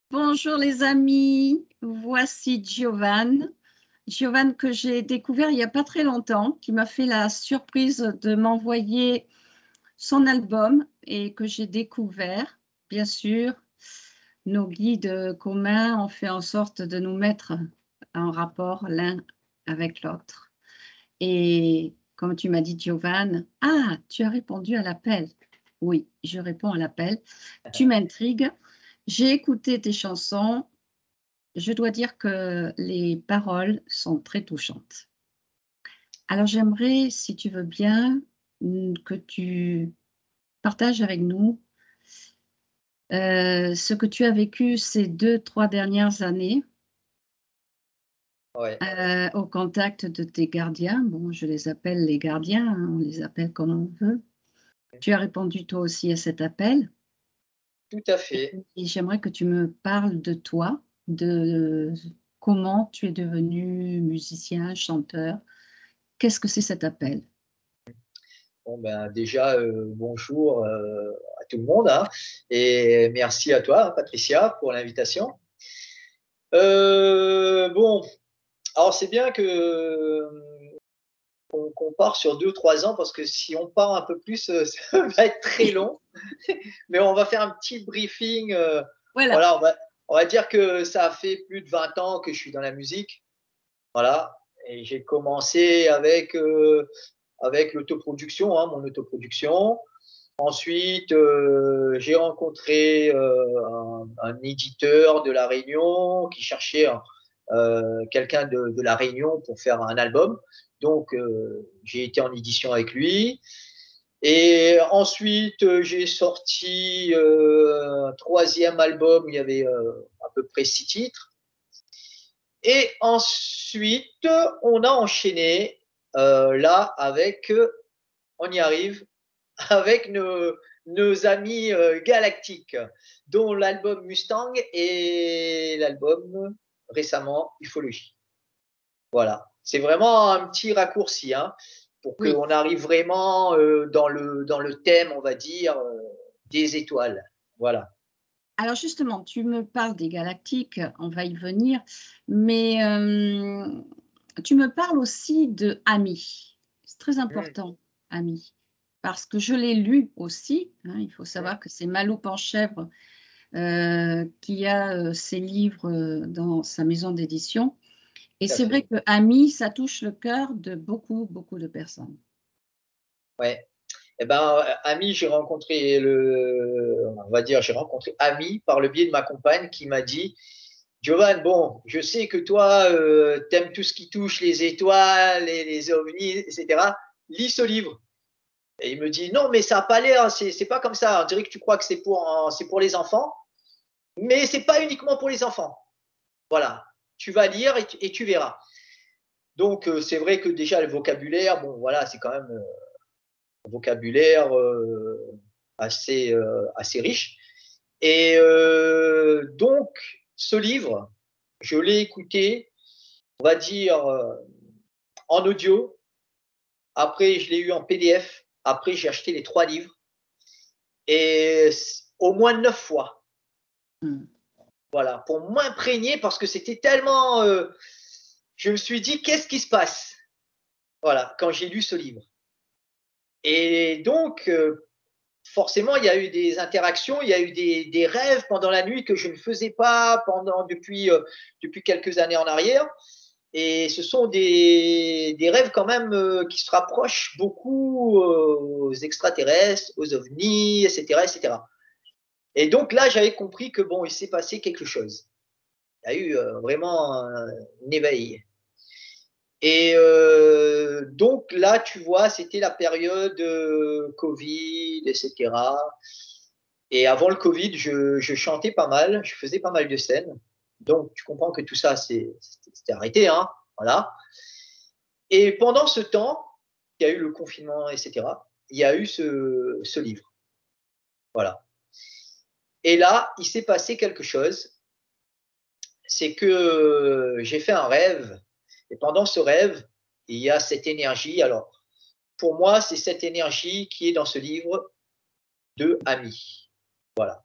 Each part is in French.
Bonjour les amis, voici Giovanne. Giovanne que j'ai découvert il n'y a pas très longtemps, qui m'a fait la surprise de m'envoyer son album et que j'ai découvert. Bien sûr, nos guides communs ont fait en sorte de nous mettre en rapport l'un avec l'autre. Et comme tu m'as dit, Giovanne, ah, tu as répondu à l'appel. Oui, je réponds à l'appel. Tu m'intrigues. J'ai écouté tes chansons. Je dois dire que les paroles sont très touchantes. Alors j'aimerais, si tu veux bien, que tu partages avec nous ce que tu as vécu ces 2, 3 dernières années Ouais. au contact de tes gardiens. Bon, je les appelle les gardiens, hein, on les appelle comme on veut. Tu as répondu toi aussi à cet appel Tout à fait. et j'aimerais que tu me parles de toi, de comment tu es devenu musicien, chanteur. Qu'est-ce que c'est cet appel? Bon, ben, déjà, bonjour à tout le monde, hein, et merci à toi, Patricia, pour l'invitation. Bon, alors c'est bien que qu'on part sur 2 ou 3 ans parce que si on part un peu plus, ça va être très long. Mais on va faire un petit briefing. Voilà. Voilà, on va dire que ça a fait plus de 20 ans que je suis dans la musique. Voilà, et j'ai commencé avec l'autoproduction, hein, mon autoproduction. Ensuite, j'ai rencontré un éditeur de La Réunion qui cherchait quelqu'un de La Réunion pour faire un album. Donc, j'ai été en édition avec lui. Et ensuite, j'ai sorti un troisième album, il y avait à peu près 6 titres. Et ensuite, on a enchaîné là avec, on y arrive, avec nos amis galactiques, dont l'album Mustang et l'album récemment Ufologie. Voilà, c'est vraiment un petit raccourci, hein, pour Oui. qu'on arrive vraiment dans le thème, on va dire, des étoiles. Voilà. Alors justement, tu me parles des galactiques, on va y venir, mais tu me parles aussi de Ami. C'est très Mmh, important, Ami, parce que je l'ai lu aussi, hein, il faut mmh, savoir que c'est Malou Panchèvre, qui a, ses livres, dans sa maison d'édition et tout à c'est vrai fait. que Ami, ça touche le cœur de beaucoup, beaucoup de personnes. Ouais. Eh ben, Ami, on va dire, j'ai rencontré Ami par le biais de ma compagne qui m'a dit, Giovanni, bon, je sais que toi, t'aimes tout ce qui touche les étoiles, les ovnis, etc. Lis ce livre. Et il me dit, non, mais ça n'a pas l'air, c'est pas comme ça. On dirait que tu crois que c'est pour les enfants, mais c'est pas uniquement pour les enfants. Voilà. Tu vas lire et tu verras. Donc, c'est vrai que déjà, le vocabulaire, bon, voilà, c'est quand même un vocabulaire assez riche. Et donc, ce livre, je l'ai écouté, on va dire, en audio. Après, je l'ai eu en PDF. Après, j'ai acheté les 3 livres. Et au moins 9 fois. Mmh. Voilà, pour m'imprégner parce que c'était tellement. Je me suis dit, qu'est-ce qui se passe? Voilà, quand j'ai lu ce livre. Et donc, forcément, il y a eu des interactions, il y a eu des rêves pendant la nuit que je ne faisais pas depuis quelques années en arrière. Et ce sont des rêves quand même qui se rapprochent beaucoup aux extraterrestres, aux ovnis, etc., etc. Et donc là, j'avais compris que bon, il s'est passé quelque chose. Il y a eu vraiment un éveil. Et donc là, tu vois, c'était la période Covid, etc. Et avant le Covid, je chantais pas mal, je faisais pas mal de scènes. Donc, tu comprends que tout ça, c'était arrêté, hein, voilà. Et pendant ce temps, il y a eu le confinement, etc. Il y a eu ce livre, voilà. Et là, il s'est passé quelque chose. C'est que j'ai fait un rêve. Et pendant ce rêve, il y a cette énergie. Alors, pour moi, c'est cette énergie qui est dans ce livre de Ami. Voilà.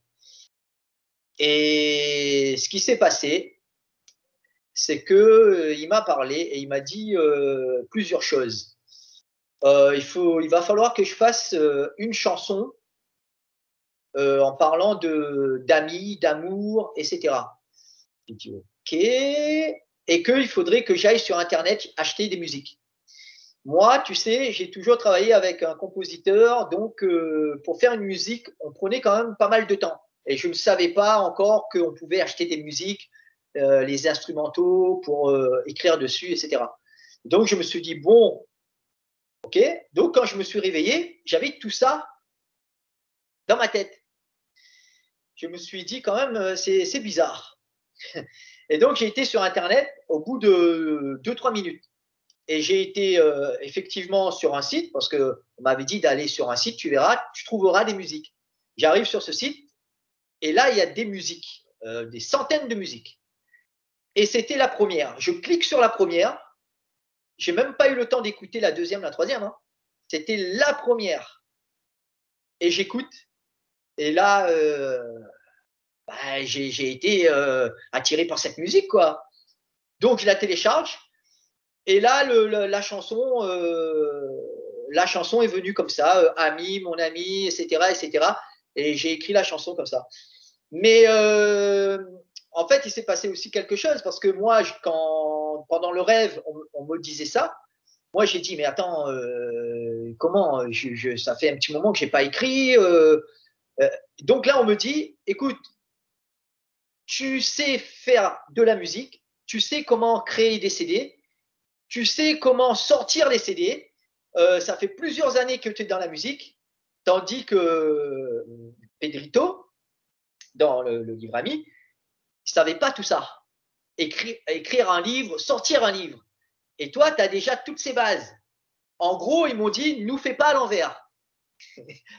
Et Et ce qui s'est passé, c'est qu'il m'a parlé et il m'a dit plusieurs choses. Il va falloir que je fasse une chanson en parlant d'amis, d'amour, etc. J'ai dit OK. Et qu'il faudrait que j'aille sur Internet acheter des musiques. Moi, tu sais, j'ai toujours travaillé avec un compositeur, donc pour faire une musique, on prenait quand même pas mal de temps. Et je ne savais pas encore qu'on pouvait acheter des musiques, les instrumentaux pour écrire dessus, etc. Donc je me suis dit, bon, ok. Donc quand je me suis réveillé, j'avais tout ça dans ma tête. Je me suis dit quand même, c'est bizarre. Et donc j'ai été sur Internet au bout de 2-3 minutes. Et j'ai été effectivement sur un site, parce qu'on m'avait dit d'aller sur un site, tu verras, tu trouveras des musiques. J'arrive sur ce site, et là, il y a des musiques, des centaines de musiques. Et c'était la première. Je clique sur la première, j'ai même pas eu le temps d'écouter la deuxième, la troisième. Hein. C'était la première. Et j'écoute, et là, j'ai été attiré par cette musique, quoi. Donc, je la télécharge. Et là, la chanson est venue comme ça, ami, mon ami, etc., etc. Et j'ai écrit la chanson comme ça. Mais en fait, il s'est passé aussi quelque chose parce que moi, pendant le rêve, on me disait ça. Moi, j'ai dit, mais attends, comment ça fait un petit moment que j'ai pas écrit. Donc là, on me dit, écoute, tu sais faire de la musique, tu sais comment créer des CD. Tu sais comment sortir les CD. Ça fait plusieurs années que tu es dans la musique, tandis que Pedrito, dans le livre Ami, il ne savait pas tout ça. Écrire un livre, sortir un livre. Et toi, tu as déjà toutes ces bases. En gros, ils m'ont dit, nous fais pas à l'envers.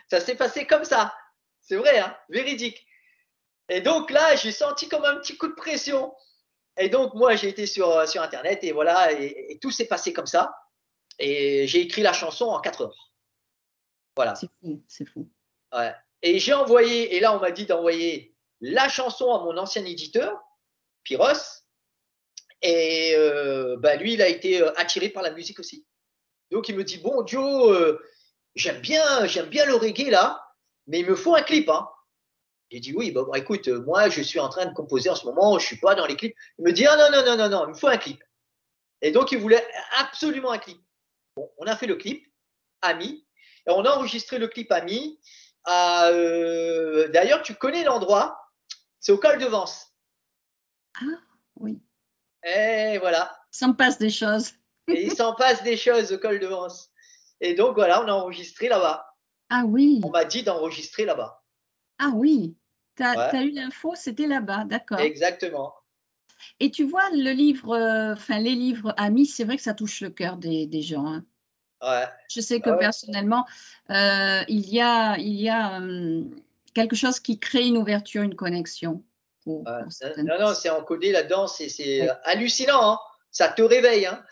Ça s'est passé comme ça. C'est vrai, hein, véridique. Et donc là, j'ai senti comme un petit coup de pression. Et donc, moi, j'ai été sur Internet et voilà, et tout s'est passé comme ça. Et j'ai écrit la chanson en 4 heures. Voilà. C'est fou, c'est fou. Ouais. Et j'ai envoyé, et là, on m'a dit d'envoyer la chanson à mon ancien éditeur, Pyros. Et lui, il a été attiré par la musique aussi. Donc, il me dit, bon, Joe, j'aime bien le reggae là, mais il me faut un clip. Hein. J'ai dit, oui, bon, écoute, moi, je suis en train de composer en ce moment, je ne suis pas dans les clips. Il me dit, ah non, il me faut un clip. Et donc, il voulait absolument un clip. Bon, on a fait le clip, Ami, et on a enregistré le clip Ami. D'ailleurs, tu connais l'endroit, c'est au col de Vence. Ah, oui. Et voilà. Ça me passe des choses. Et il s'en passe des choses au col de Vence. Et donc, voilà, on a enregistré là-bas. Ah oui. On m'a dit d'enregistrer là-bas. Ah oui. Tu as Ouais. eu l'info, c'était là-bas, d'accord. Exactement. Et tu vois, le livre, les livres Amis, c'est vrai que ça touche le cœur des gens. Hein. Ouais. Je sais que Ouais. personnellement, il y a quelque chose qui crée une ouverture, une connexion pour certaines Non, personnes. c'est encodé là-dedans, c'est Oui, hallucinant. Hein. Ça te réveille. Hein.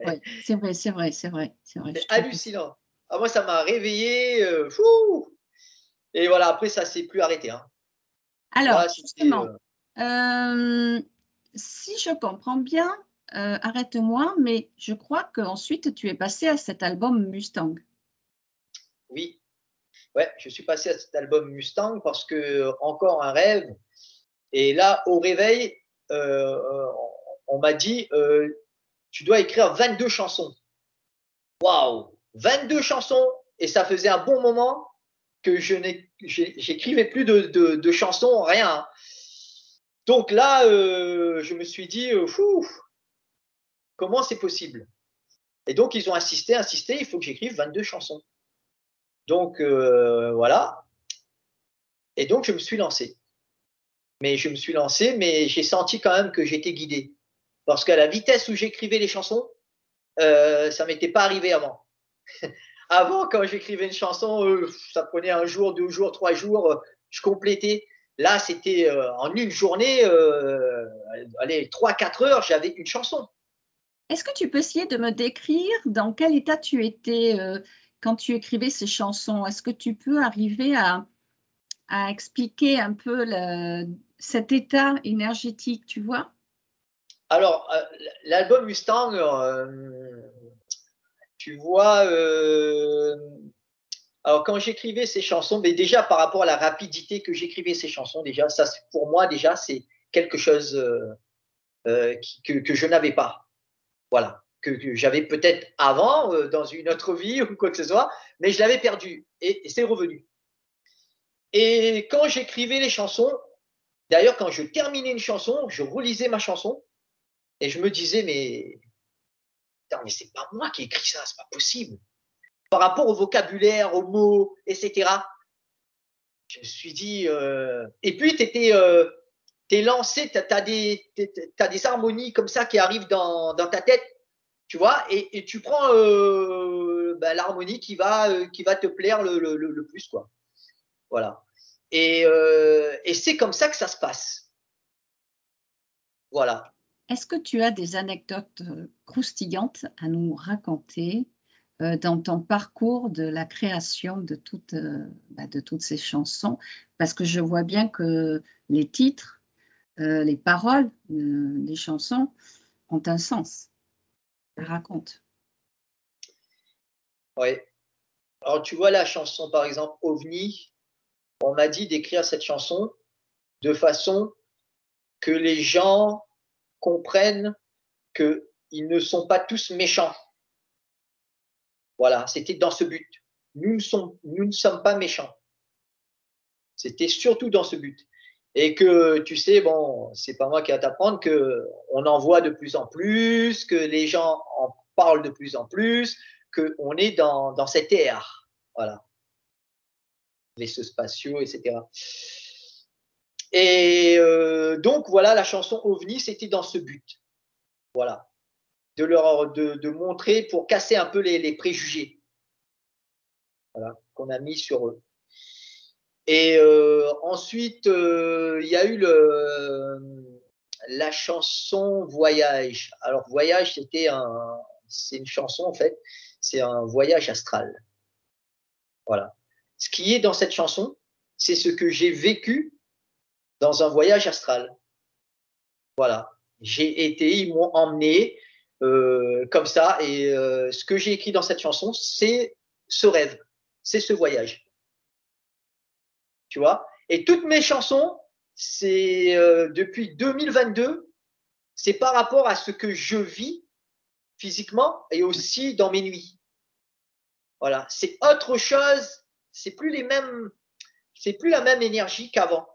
oui, c'est vrai, c'est vrai, c'est vrai, c'est vrai. C'est Je trouve aussi. hallucinant. Ah, moi, ça m'a réveillé. Fou. Et voilà, après, ça ne s'est plus arrêté. Hein. Alors, Là, c'était. justement, si je comprends bien, arrête-moi, mais je crois qu'ensuite tu es passé à cet album Mustang. Oui, ouais, je suis passé à cet album Mustang parce que encore un rêve. Et là, au réveil, on m'a dit tu dois écrire 22 chansons. Waouh, 22 chansons. Et ça faisait un bon moment que j'écrivais plus de chansons, rien. Hein. Donc là, je me suis dit, fou, comment c'est possible? Et donc, ils ont insisté, il faut que j'écrive 22 chansons. Donc, voilà. Et donc, je me suis lancé. Mais j'ai senti quand même que j'étais guidé. Parce qu'à la vitesse où j'écrivais les chansons, ça ne m'était pas arrivé avant. Avant, quand j'écrivais une chanson, ça prenait 1 jour, 2 jours, 3 jours, je complétais. Là, c'était en une journée, allez, 3-4 heures, j'avais une chanson. Est-ce que tu peux essayer de me décrire dans quel état tu étais quand tu écrivais ces chansons? Est-ce que tu peux arriver à expliquer un peu cet état énergétique, tu vois? Alors, l'album Mustang, tu vois, alors quand j'écrivais ces chansons, mais déjà par rapport à la rapidité que j'écrivais ces chansons, déjà, ça, pour moi, déjà, c'est quelque chose que je n'avais pas. Voilà. Que j'avais peut-être avant, dans une autre vie ou quoi que ce soit, mais je l'avais perdu et c'est revenu. Et quand j'écrivais les chansons, d'ailleurs, quand je terminais une chanson, je relisais ma chanson et je me disais, mais c'est pas moi qui ai écrit ça, c'est pas possible. Par rapport au vocabulaire, aux mots, etc. Je me suis dit, et puis t'es lancé, t'as des harmonies comme ça qui arrivent dans ta tête, tu vois, et tu prends l'harmonie qui va te plaire le plus, quoi. Voilà. Et c'est comme ça que ça se passe. Voilà. Est-ce que tu as des anecdotes, croustillantes à nous raconter, dans ton parcours de la création de toutes ces chansons? Parce que je vois bien que les titres, les paroles, des chansons ont un sens. Raconte. Ouais. Alors, tu vois la chanson, par exemple, OVNI, on m'a dit d'écrire cette chanson de façon que les gens comprennent qu'ils ne sont pas tous méchants. Voilà, c'était dans ce but. Nous ne sommes pas méchants. C'était surtout dans ce but. Et que, tu sais, bon, c'est pas moi qui vais t'apprendre qu'on en voit de plus en plus, que les gens en parlent de plus en plus, qu'on est dans cette ère. Voilà. Vaisseaux spatiaux, etc. Et donc, voilà, la chanson OVNI, c'était dans ce but. Voilà. De montrer pour casser un peu les préjugés, voilà, qu'on a mis sur eux. Et ensuite, il y a eu la chanson Voyage. Alors, Voyage, c'est une chanson, en fait, c'est un voyage astral. Voilà. Ce qui est dans cette chanson, c'est ce que j'ai vécu dans un voyage astral. Voilà. Ils m'ont emmené comme ça, et ce que j'ai écrit dans cette chanson, c'est ce rêve, c'est ce voyage. Tu vois? Et toutes mes chansons, c'est depuis 2022, c'est par rapport à ce que je vis physiquement et aussi dans mes nuits. Voilà, c'est autre chose, c'est plus la même énergie qu'avant,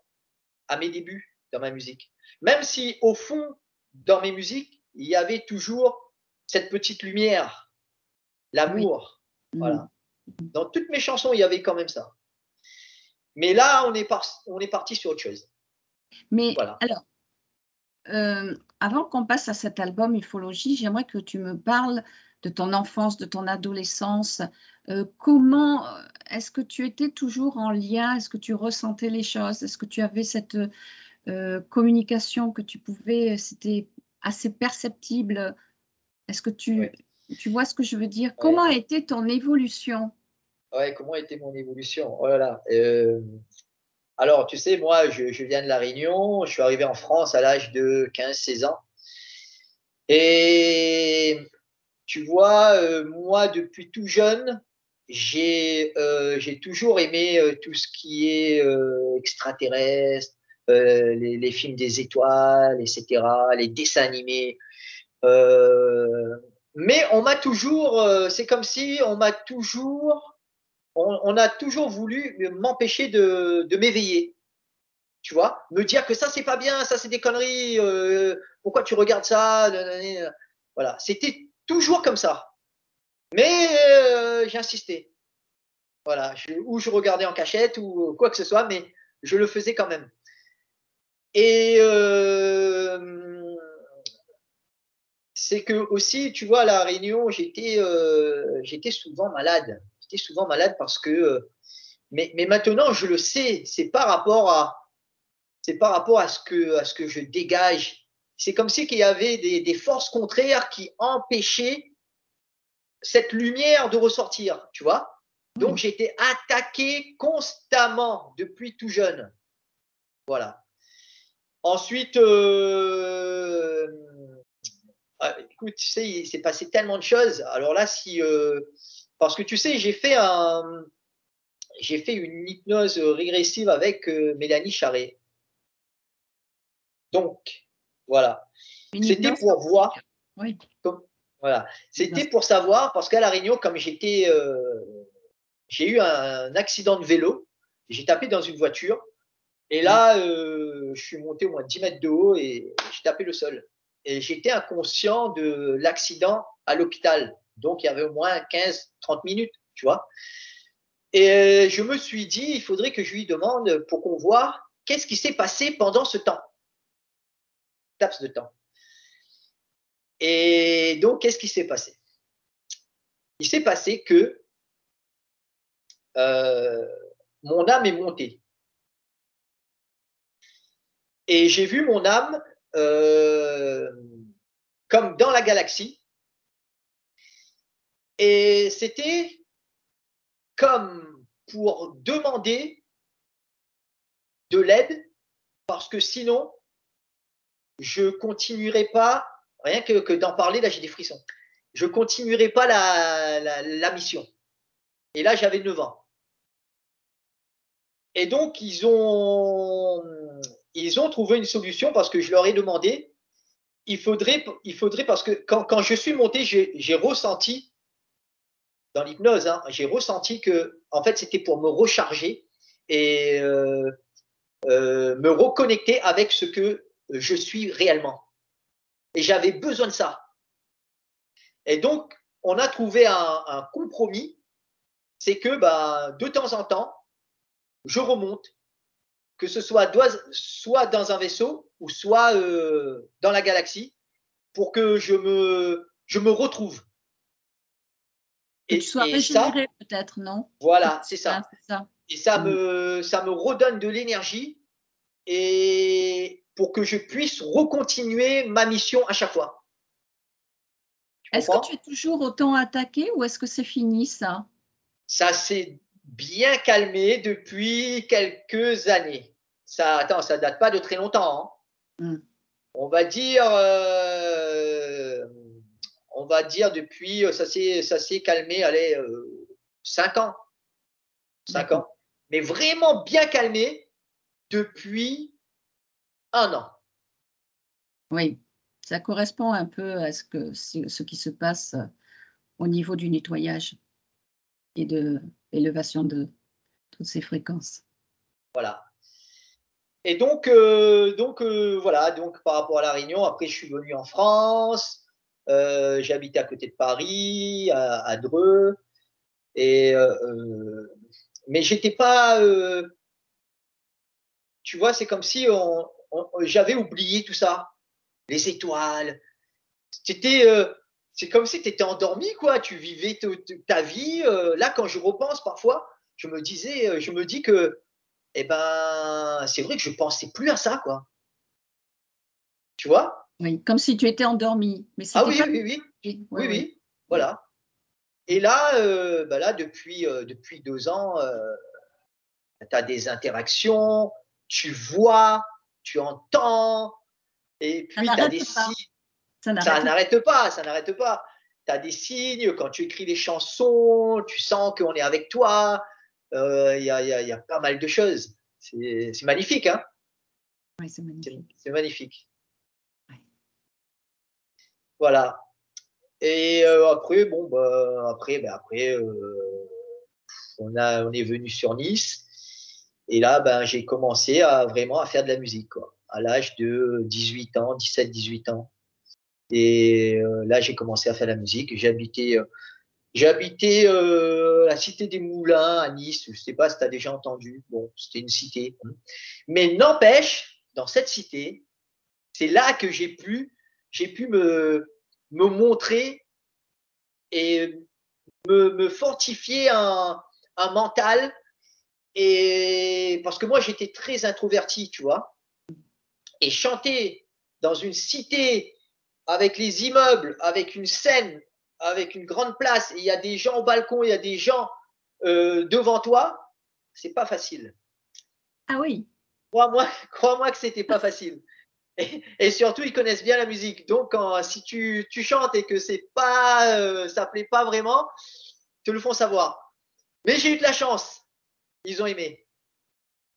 à mes débuts dans ma musique. Même si au fond, dans mes musiques, il y avait toujours cette petite lumière, Oui. l'amour. Mmh. Voilà. Dans toutes mes chansons, il y avait quand même ça. Mais là, on est parti sur autre chose. Mais Voilà. alors, avant qu'on passe à cet album Ufologie, j'aimerais que tu me parles de ton enfance, de ton adolescence. Comment, est-ce que tu étais toujours en lien? Est-ce que tu ressentais les choses? Est-ce que tu avais cette, communication que tu pouvais, c'était assez perceptible? Est-ce que Ouais. tu vois ce que je veux dire? Ouais. Comment a été ton évolution? Ouais, comment a été mon évolution? Oh là là. Alors, tu sais, moi, je viens de La Réunion. Je suis arrivé en France à l'âge de 15-16 ans. Et tu vois, moi, depuis tout jeune, j'ai toujours aimé tout ce qui est extraterrestre, les films des étoiles, etc., les dessins animés. Euh, mais on m'a toujours, c'est comme si on a toujours voulu m'empêcher de m'éveiller, tu vois, me dire que ça c'est pas bien, ça c'est des conneries, pourquoi tu regardes ça, voilà, c'était toujours comme ça. Mais j'insistais, voilà, ou je regardais en cachette ou quoi que ce soit, mais je le faisais quand même. Et c'est que aussi, tu vois, à La Réunion, j'étais souvent malade. J'étais souvent malade parce que, mais maintenant, je le sais, c'est par rapport à ce que je dégage. C'est comme si qu'il y avait des forces contraires qui empêchaient cette lumière de ressortir, tu vois. Donc, Oui. j'ai été attaqué constamment depuis tout jeune. Voilà. Ensuite, écoute, tu sais, il s'est passé tellement de choses. Alors là, parce que tu sais, j'ai fait une hypnose régressive avec Mélanie Charret. Donc, voilà. Une C'était hypnose pour voir. quantique. Oui. Voilà. C'était Hypnose. pour savoir, parce qu'à La Réunion, comme j'ai eu un accident de vélo, j'ai tapé dans une voiture, et là, je suis monté au moins 10 mètres de haut et j'ai tapé le sol. Et j'étais inconscient de l'accident à l'hôpital. Donc, il y avait au moins 15-30 minutes, tu vois. Et je me suis dit, il faudrait que je lui demande pour qu'on voit qu'est-ce qui s'est passé pendant ce temps, laps de temps. Et donc, qu'est-ce qui s'est passé? Il s'est passé que mon âme est montée. Et j'ai vu mon âme comme dans la galaxie. Et c'était comme pour demander de l'aide, parce que sinon, je continuerai pas, rien que d'en parler, là j'ai des frissons, je continuerai pas la mission. Et là, j'avais 9 ans. Et donc, ils ont trouvé une solution parce que je leur ai demandé, il faudrait parce que quand je suis monté, j'ai ressenti, dans l'hypnose, hein, j'ai ressenti que, en fait, c'était pour me recharger et me reconnecter avec ce que je suis réellement. Et j'avais besoin de ça. Et donc, on a trouvé un compromis, c'est que bah, de temps en temps, je remonte, que ce soit dans un vaisseau ou soit dans la galaxie, pour que je me retrouve. Que tu sois Et ça, régénéré peut-être, non? voilà, c'est Ah, ça. c'est ça. Et ça me redonne de l'énergie et pour que je puisse recontinuer ma mission à chaque fois. Tu Est-ce que comprends? tu es toujours autant attaqué ou est-ce que c'est fini ça? Ça s'est bien calmé depuis quelques années. Ça date pas de très longtemps, hein. On va dire, depuis, ça s'est calmé, allez, 5 ans. 5 D'accord. ans. Mais vraiment bien calmé depuis 1 an. Oui, ça correspond un peu à ce qui se passe au niveau du nettoyage et de l'élévation de toutes ces fréquences. Voilà. Et donc, voilà, donc par rapport à La Réunion, après je suis venu en France, j'ai habité à côté de Paris, à Dreux, et, mais j'étais pas, tu vois, c'est comme si j'avais oublié tout ça, les étoiles. C'est comme si tu étais endormi, quoi. Tu vivais ta vie. Là, quand je repense parfois, je me dis que, eh ben, c'est vrai que je pensais plus à ça, quoi. Tu vois? Oui, comme si tu étais endormi, mais Ah c'était oui, pas oui, oui, oui, oui, oui, oui. oui, voilà. Et là, bah là depuis 2 ans, tu as des interactions, tu vois, tu entends, et Ça puis tu as n'arrête des pas, signes. ça Ça n'arrête pas. n'arrête pas, ça n'arrête pas. Tu as des signes, quand tu écris des chansons, tu sens qu'on est avec toi. Il y a pas mal de choses. C'est magnifique, hein? Oui, c'est magnifique. C'est magnifique. Ouais. Voilà. Et après, bon, bah, après on est venu sur Nice. Et là, ben, j'ai commencé vraiment à faire de la musique, quoi, à l'âge de 18 ans, 17-18 ans. Et là, j'ai commencé à faire de la musique. J'ai habité la cité des Moulins à Nice. Je ne sais pas si tu as déjà entendu. Bon, c'était une cité. Mais n'empêche, dans cette cité, c'est là que j'ai pu me montrer et me fortifier un mental. Et parce que moi, j'étais très introverti, tu vois. Et chanter dans une cité avec les immeubles, avec une scène, avec une grande place, et il y a des gens au balcon, il y a des gens devant toi, c'est pas facile. Ah oui. Crois-moi que c'était pas facile. Et surtout, ils connaissent bien la musique. Donc, si tu chantes et que c'est pas, ça plaît pas vraiment, te le font savoir. Mais j'ai eu de la chance. Ils ont aimé.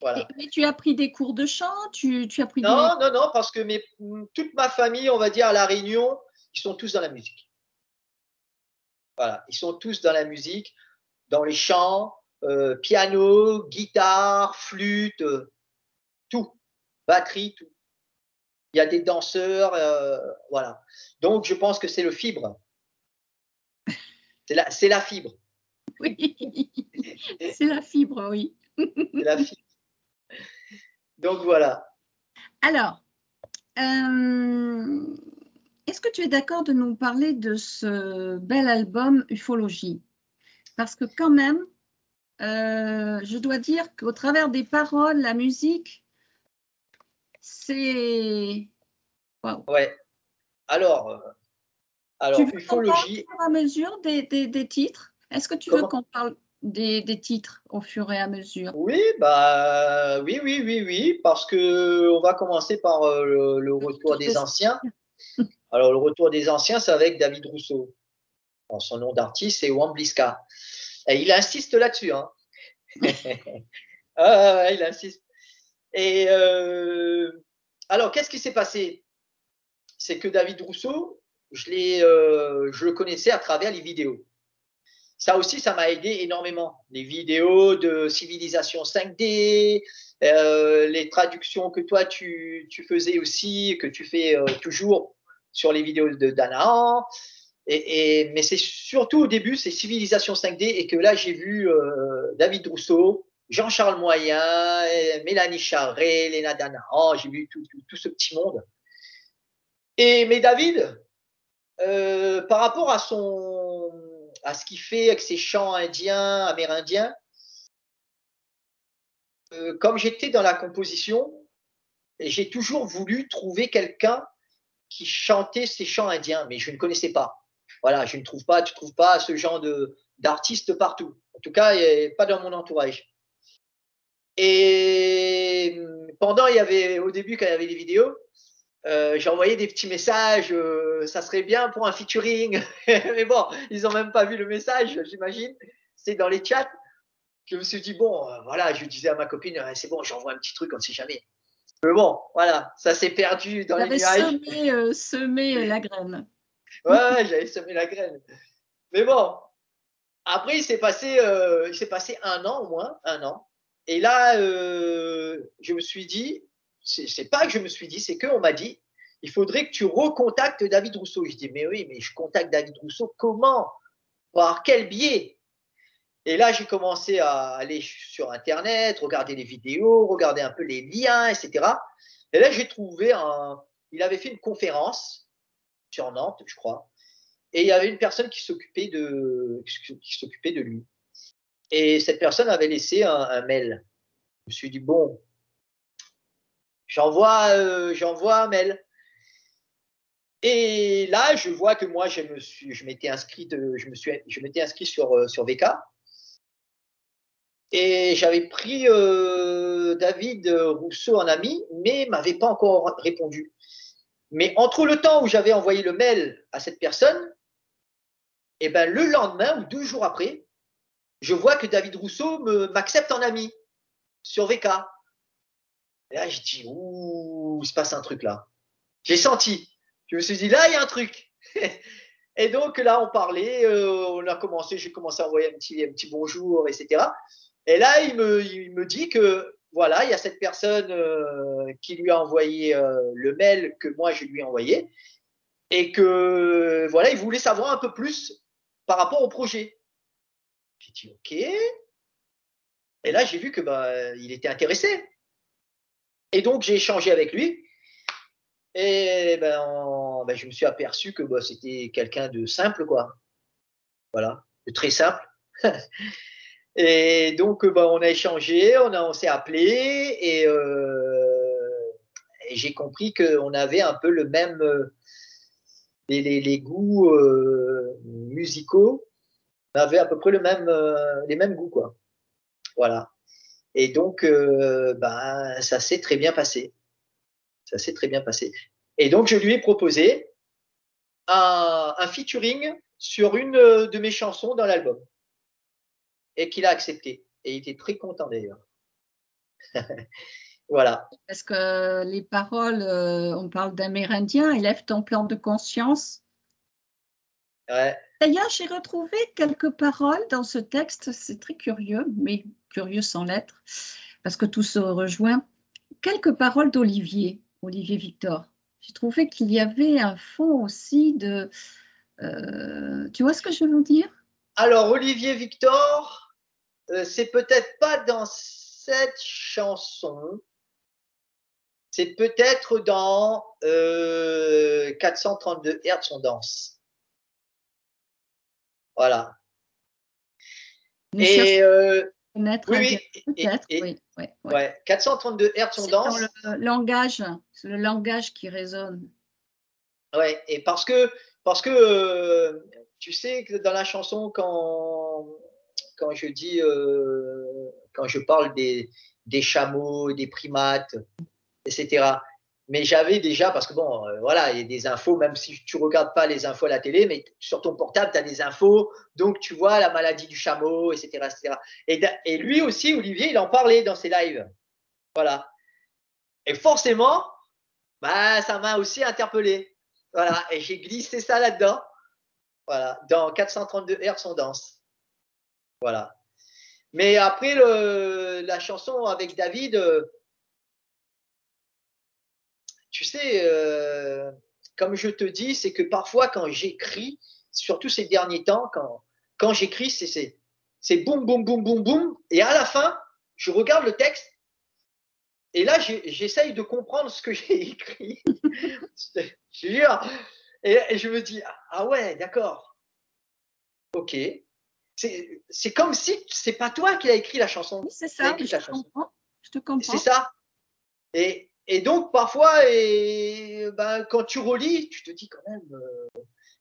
Voilà. Mais tu as pris des cours de chant, tu as pris des… Non, non, non, parce que toute ma famille, on va dire à La Réunion, ils sont tous dans la musique. Voilà, ils sont tous dans la musique, dans les chants, piano, guitare, flûte, tout, batterie, tout. Il y a des danseurs, voilà. Donc, je pense que c'est le fibre. C'est la fibre. Oui, c'est la fibre, oui. C'est la fibre. Donc, voilà. Alors, est-ce que tu es d'accord de nous parler de ce bel album Ufologie? Parce que quand même, je dois dire qu'au travers des paroles, la musique, c'est… Wow. Ouais. Alors, Tu veux qu'on parle au ufologie. fur et à mesure des titres? Est-ce que tu veux Comment? qu'on parle des titres au fur et à mesure? Oui, bah, oui, oui, oui, oui, parce que on va commencer par le retour des anciens. Alors, le retour des anciens, c'est avec David Rousseau. Alors, son nom d'artiste, c'est Wambliska. Et il insiste là-dessus. Hein. Il insiste. Et alors, qu'est-ce qui s'est passé? C'est que David Rousseau, je le connaissais à travers les vidéos. Ça aussi, ça m'a aidé énormément. Les vidéos de civilisation 5D, les traductions que toi, tu faisais aussi, que tu fais toujours sur les vidéos de Danaan. Mais c'est surtout au début, c'est civilisation 5D et que là, j'ai vu David Rousseau, Jean-Charles Moyen, Mélanie Charret, Léna Danaan. J'ai vu tout ce petit monde. Mais David, par rapport à ce qu'il fait avec ses chants indiens, amérindiens, comme j'étais dans la composition, j'ai toujours voulu trouver quelqu'un qui chantait ces chants indiens, mais je ne connaissais pas. Voilà, tu ne trouves pas ce genre d'artiste partout. En tout cas, pas dans mon entourage. Et au début, quand il y avait les vidéos, j'ai envoyé des petits messages, ça serait bien pour un featuring. Mais bon, ils n'ont même pas vu le message, j'imagine. C'est dans les chats. Je me suis dit, bon, voilà, je disais à ma copine, c'est bon, j'envoie un petit truc, on ne sait jamais. Mais bon, voilà, ça s'est perdu dans Tu les avais nuages. semé la graine. Ouais, j'avais semé la graine. Mais bon, après, il s'est passé un an au moins, un an. Et là, je me suis dit, c'est pas que je me suis dit, c'est qu'on m'a dit, il faudrait que tu recontactes David Rousseau. Je dis, mais oui, mais je contacte David Rousseau comment? Par quel biais? Et là, j'ai commencé à aller sur Internet, regarder les vidéos, regarder un peu les liens, etc. Et là, j'ai trouvé il avait fait une conférence sur Nantes, je crois. Et il y avait une personne qui s'occupait de lui. Et cette personne avait laissé un mail. Je me suis dit, bon, j'envoie un mail. Et là, je vois que moi, je m'étais inscrit sur VK. Et j'avais pris David Rousseau en ami, mais il m'avait pas encore répondu. Mais entre le temps où j'avais envoyé le mail à cette personne, et ben le lendemain ou 2 jours après, je vois que David Rousseau m'accepte en ami sur VK. Et là, je dis, ouh, il se passe un truc là. J'ai senti. Je me suis dit, là, il y a un truc. Et donc là, on parlait, j'ai commencé à envoyer un petit bonjour, etc. Et là, il me dit que voilà, il y a cette personne qui lui a envoyé le mail que moi je lui ai envoyé et que voilà, il voulait savoir un peu plus par rapport au projet. J'ai dit OK. Et là, j'ai vu que il était intéressé. Et donc j'ai échangé avec lui. Et je me suis aperçu que c'était quelqu'un de simple, quoi. Voilà, de très simple. Et donc, on a échangé, on s'est appelé et j'ai compris qu'on avait un peu le même, les goûts musicaux. On avait à peu près les mêmes goûts, quoi. Voilà. Et donc, ben, ça s'est très bien passé. Ça s'est très bien passé. Et donc, je lui ai proposé un featuring sur une de mes chansons dans l'album. Et qu'il a accepté. Et il était très content d'ailleurs. Voilà. Parce que les paroles, on parle d'Amérindien, élève ton plan de conscience. Ouais. D'ailleurs, j'ai retrouvé quelques paroles dans ce texte, c'est très curieux, mais curieux sans l'être, parce que tout se rejoint. Quelques paroles d'Olivier, Olivier Victor. J'ai trouvé qu'il y avait un fond aussi de... tu vois ce que je veux dire? Alors, Olivier Victor, c'est peut-être pas dans cette chanson. C'est peut-être dans 432 Hertz on danse. Voilà. Ne cherche Et connaître oui, un oui. peut-être, oui. Ouais. Ouais, 432 Hertz on C'est dans danse. c'est le langage qui résonne. Ouais, et parce que tu sais que dans la chanson, quand je dis, quand je parle des chameaux, des primates, etc. Mais j'avais déjà, parce que bon, voilà, il y a des infos, même si tu ne regardes pas les infos à la télé, mais sur ton portable, tu as des infos, donc tu vois la maladie du chameau, etc. etc. Et lui aussi, Olivier, il en parlait dans ses lives. Voilà. Et forcément, bah, ça m'a aussi interpellé. Voilà, et j'ai glissé ça là-dedans. Voilà, dans 432 Hz, on danse. Voilà. Mais après, la chanson avec David, tu sais, comme je te dis, c'est que parfois quand j'écris, surtout ces derniers temps, quand j'écris, c'est boum, boum, boum, boum, boum. Et à la fin, je regarde le texte et là, j'essaye de comprendre ce que j'ai écrit. Je jure. Et je me dis, ah ouais, d'accord. Ok. C'est comme si c'est pas toi qui as écrit la chanson. Oui, c'est Qui as ça, écrit je la chanson. comprends, je te C'est comprends. ça. Et donc, parfois, ben, quand tu relis, tu te dis quand même.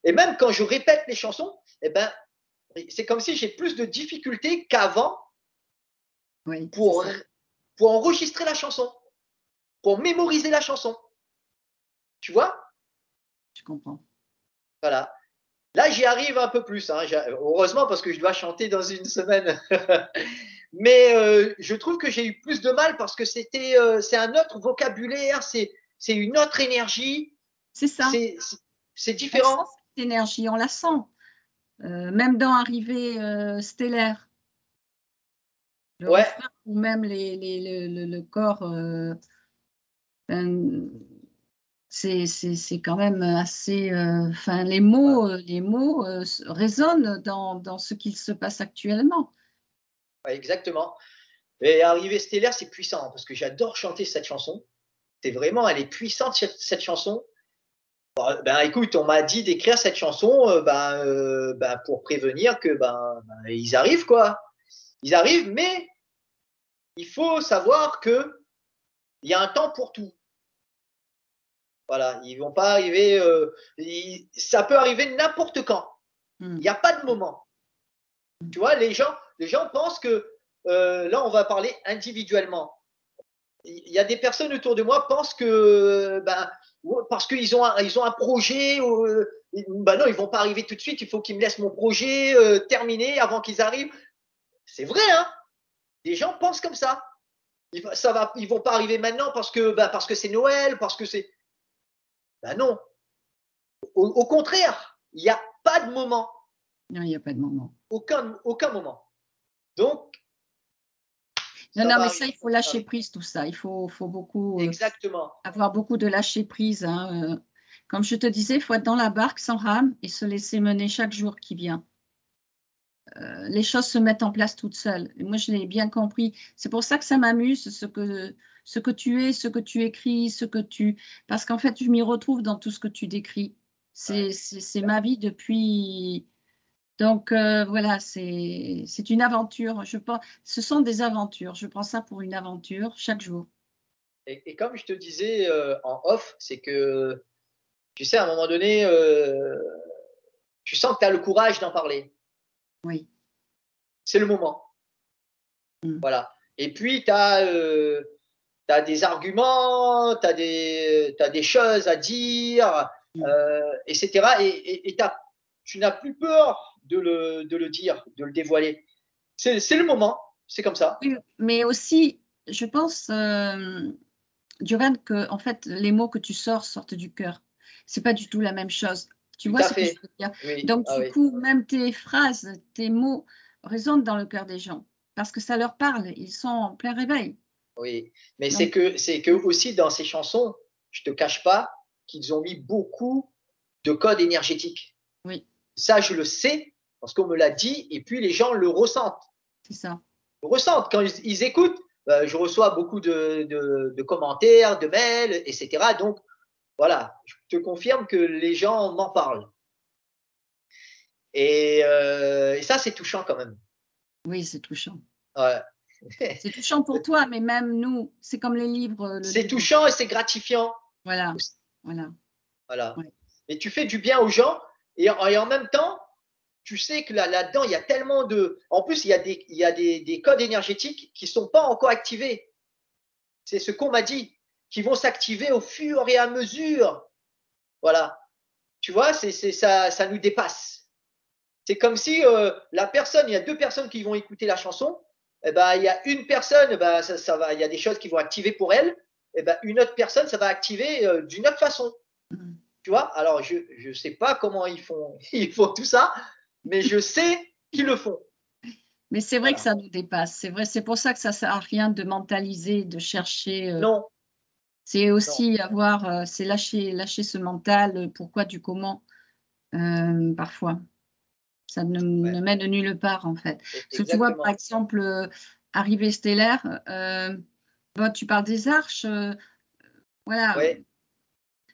Et même quand je répète les chansons, ben, c'est comme si j'ai plus de difficultés qu'avant Oui, pour, pour enregistrer la chanson, pour mémoriser la chanson. Tu vois? Je comprends. Voilà. Là, j'y arrive un peu plus. Hein. Heureusement, parce que je dois chanter dans une semaine. Mais je trouve que j'ai eu plus de mal parce que c'est un autre vocabulaire, c'est une autre énergie, C'est ça. c'est On sent différent. cette énergie, on la sent. Même dans Arrivée stellaire, le Ouais, refrain ou même le corps, c'est quand même assez. Enfin, les mots résonnent dans ce qu'il se passe actuellement. ouais, exactement. Et Arrivée stellaire, c'est puissant parce que j'adore chanter cette chanson. C'est vraiment, elle est puissante cette chanson. Ben écoute, on m'a dit d'écrire cette chanson ben, pour prévenir que ils arrivent quoi. Ils arrivent, mais il faut savoir que il y a un temps pour tout. Voilà, ils vont pas arriver. Ça peut arriver n'importe quand. Il n'y a pas de moment. Tu vois, les gens pensent que là, on va parler individuellement. Il y a des personnes autour de moi pensent que parce qu'ils ont un projet, non, ils vont pas arriver tout de suite. Il faut qu'ils me laissent mon projet terminé avant qu'ils arrivent. C'est vrai, hein. Les gens pensent comme ça. Ils vont pas arriver maintenant parce que c'est Noël, parce que c'est. Ben non. Au contraire, il n'y a pas de moment. Non, il n'y a pas de moment. Aucun moment. Donc, Non, ça non, va mais ça, arriver il faut quand ça lâcher arrive. prise, tout ça. Il faut beaucoup, Exactement. avoir beaucoup de lâcher prise. Hein. Comme je te disais, il faut être dans la barque sans rame et se laisser mener chaque jour qui vient. Les choses se mettent en place toutes seules. Et moi, je l'ai bien compris. C'est pour ça que ça m'amuse, ce que tu es, ce que tu écris, ce que tu... Parce qu'en fait, je m'y retrouve dans tout ce que tu décris. Ouais. C'est ma vie depuis... Donc voilà, c'est une aventure. Ce sont des aventures. Je prends ça pour une aventure chaque jour. Et comme je te disais en off, c'est que, tu sais, à un moment donné, tu sens que tu as le courage d'en parler. Oui. C'est le moment. Voilà. Et puis, tu as des arguments, tu as des choses à dire, etc. Et tu n'as plus peur de le dire, de le dévoiler. C'est le moment, c'est comme ça. Oui, mais aussi, je pense, Giovanni, que en fait, les mots que tu sortent du cœur. C'est pas du tout la même chose. Tu Tout vois à ce que je fait. veux dire? Oui, Donc ah du oui, coup, même tes phrases, tes mots résonnent dans le cœur des gens parce que ça leur parle. Ils sont en plein réveil. oui. Mais Donc c'est que aussi dans ces chansons, je te cache pas qu'ils ont mis beaucoup de codes énergétiques. oui, Ça, je le sais parce qu'on me l'a dit et puis les gens le ressentent. c'est ça. Ressentent. Quand ils écoutent, je reçois beaucoup de commentaires, de mails, etc. Donc, voilà, je te confirme que les gens m'en parlent. Et ça, c'est touchant quand même. Oui, c'est touchant. Ouais. C'est touchant pour toi, mais même nous, c'est comme les livres, le C'est livre. touchant et c'est gratifiant. Voilà, voilà, Voilà. ouais. Et tu fais du bien aux gens et en même temps, tu sais que là-dedans, il y a tellement de. En plus, il y a des codes énergétiques qui ne sont pas encore activés. C'est ce qu'on m'a dit, qui vont s'activer au fur et à mesure. Voilà. Tu vois, ça nous dépasse. C'est comme si la personne, il y a deux personnes qui vont écouter la chanson, eh ben, il y a une personne, ben, ça va, il y a des choses qui vont activer pour elle, eh ben, une autre personne, ça va activer d'une autre façon. Mmh. Tu vois, alors je ne sais pas comment ils font, ils font tout ça, mais je sais qu'ils le font. Mais c'est vrai que Voilà. ça nous dépasse. C'est vrai, c'est pour ça que ça sert à rien de mentaliser, de chercher, Non, c'est non, aussi avoir, c'est lâcher ce mental, pourquoi du comment, parfois. Ça ouais, ne mène nulle part, en fait. Parce que tu vois, par exactement. exemple, Arrivée stellaire, bon, tu parles des arches, voilà, Ouais,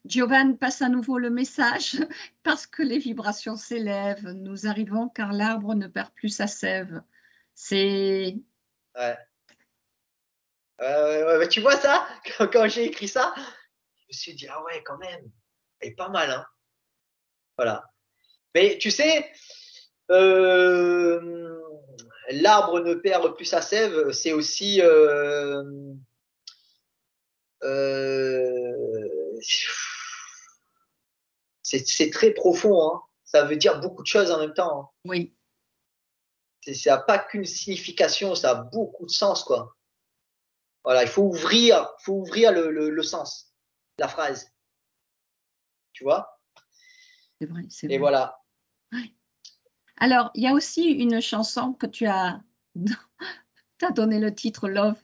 Giovanni passe à nouveau le message: «Parce que les vibrations s'élèvent, nous arrivons car l'arbre ne perd plus sa sève». C'est ouais. Ouais, tu vois ça, quand j'ai écrit ça, je me suis dit, ah ouais, quand même, c'est pas mal, hein. Voilà. Mais tu sais, euh, l'arbre ne perd plus sa sève, c'est aussi euh, c'est très profond, hein. Ça veut dire beaucoup de choses en même temps, hein. oui, Ça n'a pas qu'une signification, ça a beaucoup de sens, quoi. Voilà, il faut ouvrir le sens, la phrase, tu vois. c'est vrai, c'est Et vrai. voilà. Ouais. Alors, il y a aussi une chanson que tu as tu as donné le titre Love,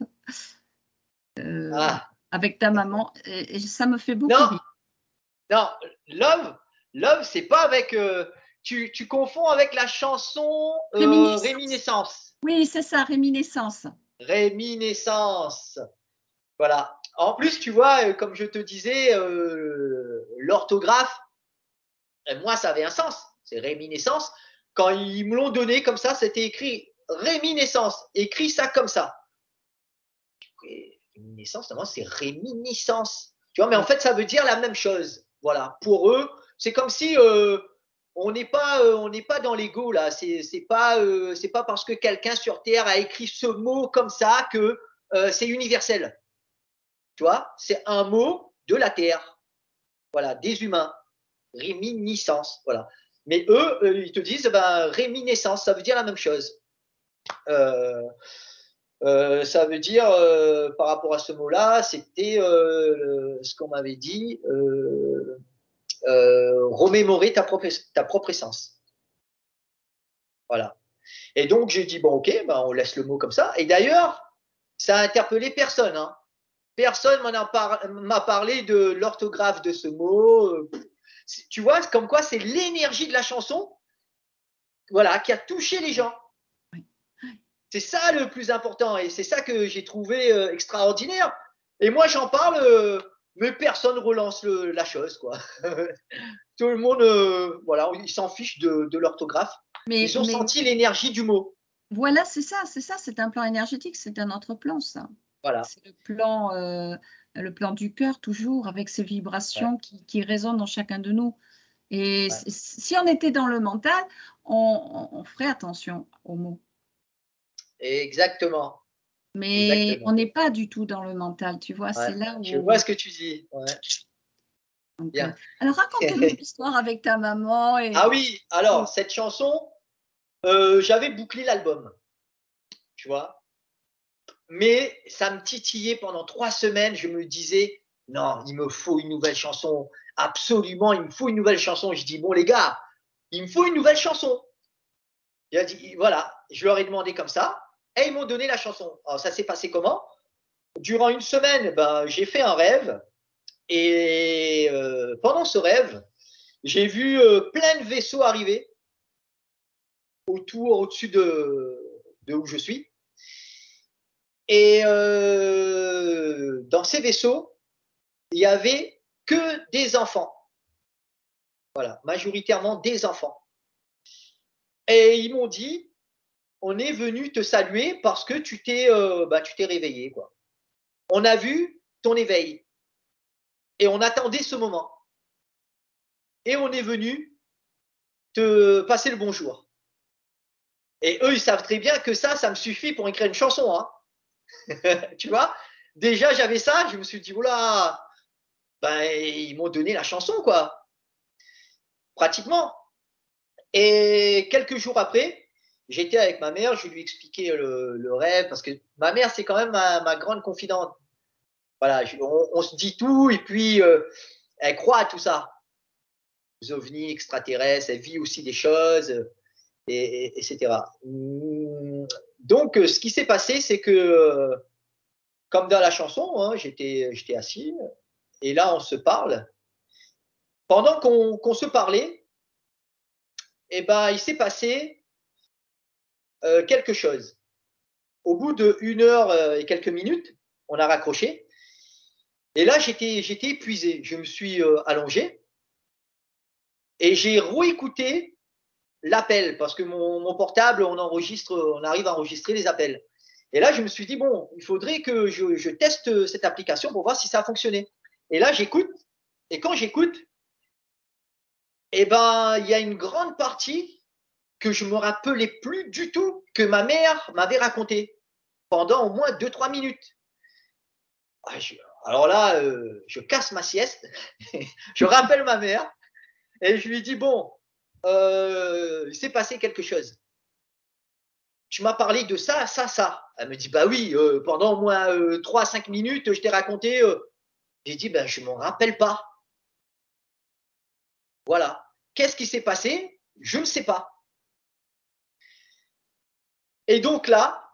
Ah, avec ta maman et ça me fait beaucoup non, rire. non, love, love, c'est pas avec. Tu confonds avec la chanson Réminiscence. Réminiscence. Oui, c'est ça, Réminiscence. Réminiscence. Voilà. En plus, tu vois, comme je te disais, l'orthographe, moi, ça avait un sens. C'est réminiscence. Quand ils me l'ont donné comme ça, c'était écrit réminiscence. Écrit ça comme ça. Et réminiscence, normalement, c'est réminiscence. Tu vois, mais en Oui, fait, ça veut dire la même chose. Voilà. Pour eux, c'est comme si on n'est pas dans l'ego là. C'est pas parce que quelqu'un sur Terre a écrit ce mot comme ça que c'est universel. Tu vois, c'est un mot de la Terre. Voilà, des humains. Réminiscence. Voilà. Mais eux, ils te disent, ben, réminiscence, ça veut dire la même chose. Euh, ça veut dire, par rapport à ce mot-là, c'était ce qu'on m'avait dit, remémorer ta propre essence. Voilà. Et donc, j'ai dit, bon, ok, ben, on laisse le mot comme ça. Et d'ailleurs, ça a interpellé personne, hein. Personne m'a parlé de l'orthographe de ce mot. Tu vois, comme quoi c'est l'énergie de la chanson, voilà, qui a touché les gens. oui. C'est ça le plus important et c'est ça que j'ai trouvé extraordinaire. Et moi, j'en parle, mais personne relance la chose, quoi. Tout le monde, voilà, ils s'en fichent de l'orthographe. Ils ont Mais senti l'énergie du mot. voilà, c'est un plan énergétique, c'est un autre plan ça. Voilà. C'est le plan du cœur toujours avec ces Ouais, vibrations qui résonnent dans chacun de nous et ouais, si on était dans le mental, on ferait attention aux mots. Exactement, Mais on exactement. n'est pas du tout dans le mental, tu vois? Ouais, C'est là je vois où ce que tu dis. Ouais, donc, bien. alors raconte-nous l'histoire avec ta maman Ah et oui, alors cette chanson, j'avais bouclé l'album, tu vois, mais ça me titillait pendant 3 semaines. Je me disais, non, il me faut une nouvelle chanson. Absolument, il me faut une nouvelle chanson. Je dis, bon, les gars, il me faut une nouvelle chanson. Il a dit, voilà, je leur ai demandé comme ça, et ils m'ont donné la chanson. Alors, ça s'est passé comment? Durant une semaine, ben, j'ai fait un rêve, et pendant ce rêve, j'ai vu plein de vaisseaux arriver autour, au-dessus de où je suis. Et dans ces vaisseaux, il y avait que des enfants. Voilà, majoritairement des enfants. Et ils m'ont dit, on est venu te saluer parce que tu t'es réveillé, quoi. On a vu ton éveil et on attendait ce moment. Et on est venu te passer le bonjour. Et eux, ils savent très bien que ça me suffit pour écrire une chanson. Hein. Tu vois? Déjà, j'avais ça, je me suis dit, oula, ben, ils m'ont donné la chanson, quoi. Pratiquement. Et quelques jours après, j'étais avec ma mère, je lui expliquais le rêve, parce que ma mère, c'est quand même ma grande confidente. Voilà, on se dit tout, et puis elle croit à tout ça. Les ovnis, extraterrestres, elle vit aussi des choses, etc. Donc, ce qui s'est passé, c'est que, comme dans la chanson, hein, j'étais assis, et là, on se parle. Pendant qu'on se parlait, eh ben, il s'est passé quelque chose. Au bout d'1 heure et quelques minutes, on a raccroché. Et là, j'étais épuisé. Je me suis allongé et j'ai réécouté l'appel parce que mon portable, on arrive à enregistrer les appels. Et là, je me suis dit, bon, il faudrait que je teste cette application pour voir si ça a fonctionné. Et là, j'écoute. Et quand j'écoute, eh ben, il y a une grande partie que je me rappelais plus du tout que ma mère m'avait raconté pendant au moins 2-3 minutes. Ah, alors là, je casse ma sieste, je rappelle ma mère et je lui dis, bon, il s'est passé quelque chose. Tu m'as parlé de ça, ça, ça. Elle me dit, bah oui, pendant au moins 3 à 5 minutes, je t'ai raconté. J'ai dit, ben, je ne m'en rappelle pas. Voilà. Qu'est-ce qui s'est passé? Je ne sais pas. Et donc là,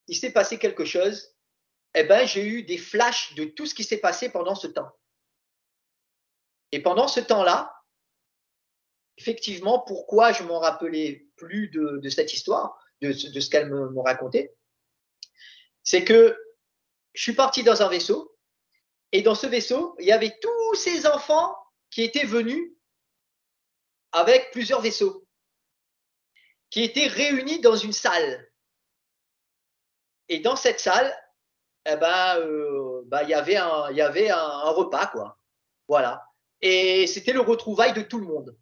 il s'est passé quelque chose. Eh ben, j'ai eu des flashs de tout ce qui s'est passé pendant ce temps. Et pendant ce temps-là, effectivement, pourquoi je m'en rappelais plus de cette histoire, de ce qu'elle me racontait, c'est que je suis parti dans un vaisseau et dans ce vaisseau, il y avait tous ces enfants qui étaient venus avec plusieurs vaisseaux, qui étaient réunis dans une salle. Et dans cette salle, eh ben, il y avait un repas, quoi. Voilà. Et c'était le retrouvail de tout le monde.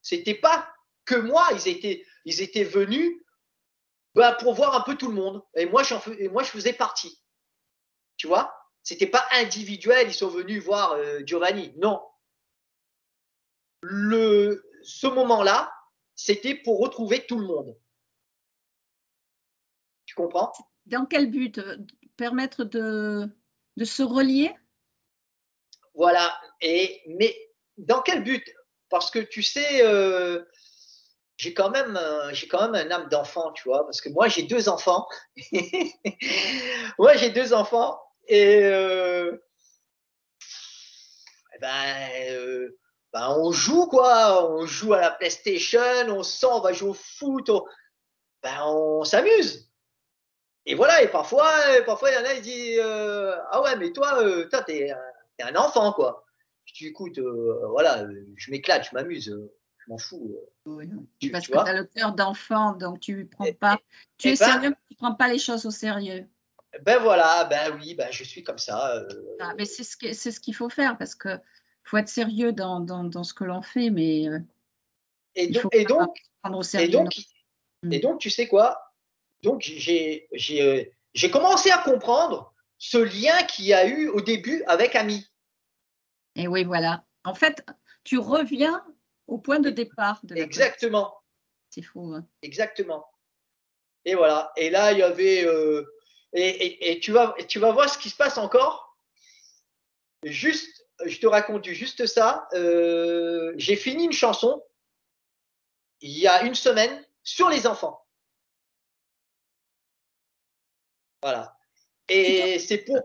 C'était pas que moi, ils étaient venus pour voir un peu tout le monde. Et moi, je faisais partie. Tu vois? C'était pas individuel, ils sont venus voir Giovanni. Non. Ce moment-là, c'était pour retrouver tout le monde. Tu comprends? dans quel but? Permettre de se relier? Voilà. Mais dans quel but? Parce que tu sais, j'ai quand même un âme d'enfant, tu vois, parce que moi j'ai 2 enfants. Moi j'ai 2 enfants et on joue quoi, on joue à la PlayStation, on sort, on va jouer au foot, on s'amuse. Et voilà, et parfois il y en a, ils disent ah ouais, mais toi, t'es un enfant quoi. Je dis écoute, voilà, je m'éclate, je m'amuse, je m'en fous. Oui, Tu parce que tu as vois? le cœur d'enfant, donc tu prends Et, pas tu et es ben, sérieux, mais tu prends pas les choses au sérieux. ben voilà, ben oui, ben je suis comme ça. Ah, mais c'est ce qu'il faut faire parce que faut être sérieux dans ce que l'on fait, mais Et Il donc, faut et pas donc, prendre au et sérieux. Non. donc, et donc, tu sais quoi? Donc, j'ai commencé à comprendre ce lien qu'il y a eu au début avec Ami. Et oui, voilà. En fait, tu reviens au point de départ de la connexion. Exactement, C'est fou. Hein. exactement. Et voilà. Et là, il y avait. Et tu vas voir ce qui se passe encore. Juste, je te raconte juste ça. J'ai fini une chanson il y a une semaine sur les enfants. Voilà. Tu Et c'est pour.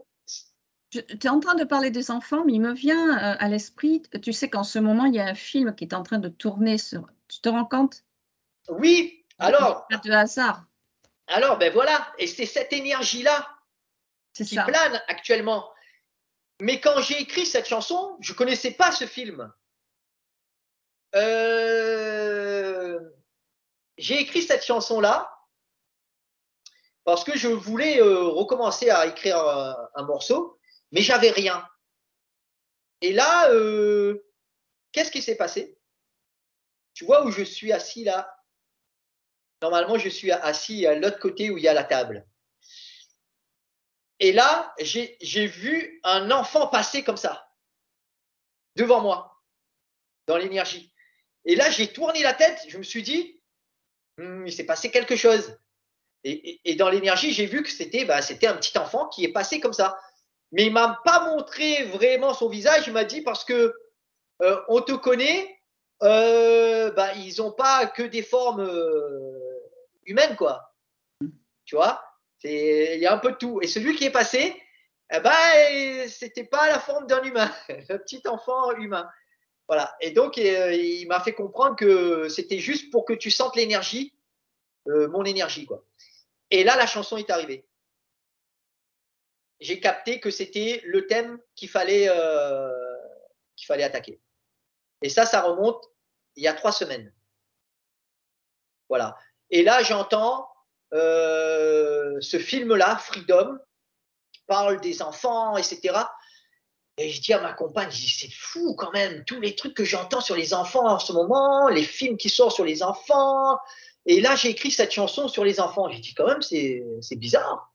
es en train de parler des enfants, mais il me vient à l'esprit, tu sais qu'en ce moment, il y a un film qui est en train de tourner sur. Tu te rends compte? Oui, Il n'y a pas de hasard. alors, ben voilà. Et c'est cette énergie-là C'est qui ça. plane actuellement. Mais quand j'ai écrit cette chanson, je ne connaissais pas ce film. J'ai écrit cette chanson-là parce que je voulais recommencer à écrire un morceau, mais j'avais rien. Et là, qu'est-ce qui s'est passé? Tu vois où je suis assis là? Normalement, je suis assis à l'autre côté où il y a la table. Et là, j'ai vu un enfant passer comme ça, devant moi, dans l'énergie. Et là, j'ai tourné la tête, je me suis dit, il s'est passé quelque chose. Et dans l'énergie, j'ai vu que c'était un petit enfant qui est passé comme ça. Mais il ne m'a pas montré vraiment son visage, il m'a dit parce que on te connaît, ils n'ont pas que des formes humaines, quoi. Tu vois, il y a un peu de tout. Et celui qui est passé, c'était pas la forme d'un humain, un petit enfant humain. Voilà. Et donc, il m'a fait comprendre que c'était juste pour que tu sentes l'énergie, mon énergie, quoi. Et là, la chanson est arrivée. J'ai capté que c'était le thème qu'il fallait attaquer. Et ça remonte il y a 3 semaines. Voilà. Et là, j'entends ce film-là, Freedom, qui parle des enfants, etc. Et je dis à ma compagne, je dis, c'est fou quand même, tous les trucs que j'entends sur les enfants en ce moment, les films qui sortent sur les enfants. Et là, j'ai écrit cette chanson sur les enfants. J'ai dit, quand même, c'est bizarre.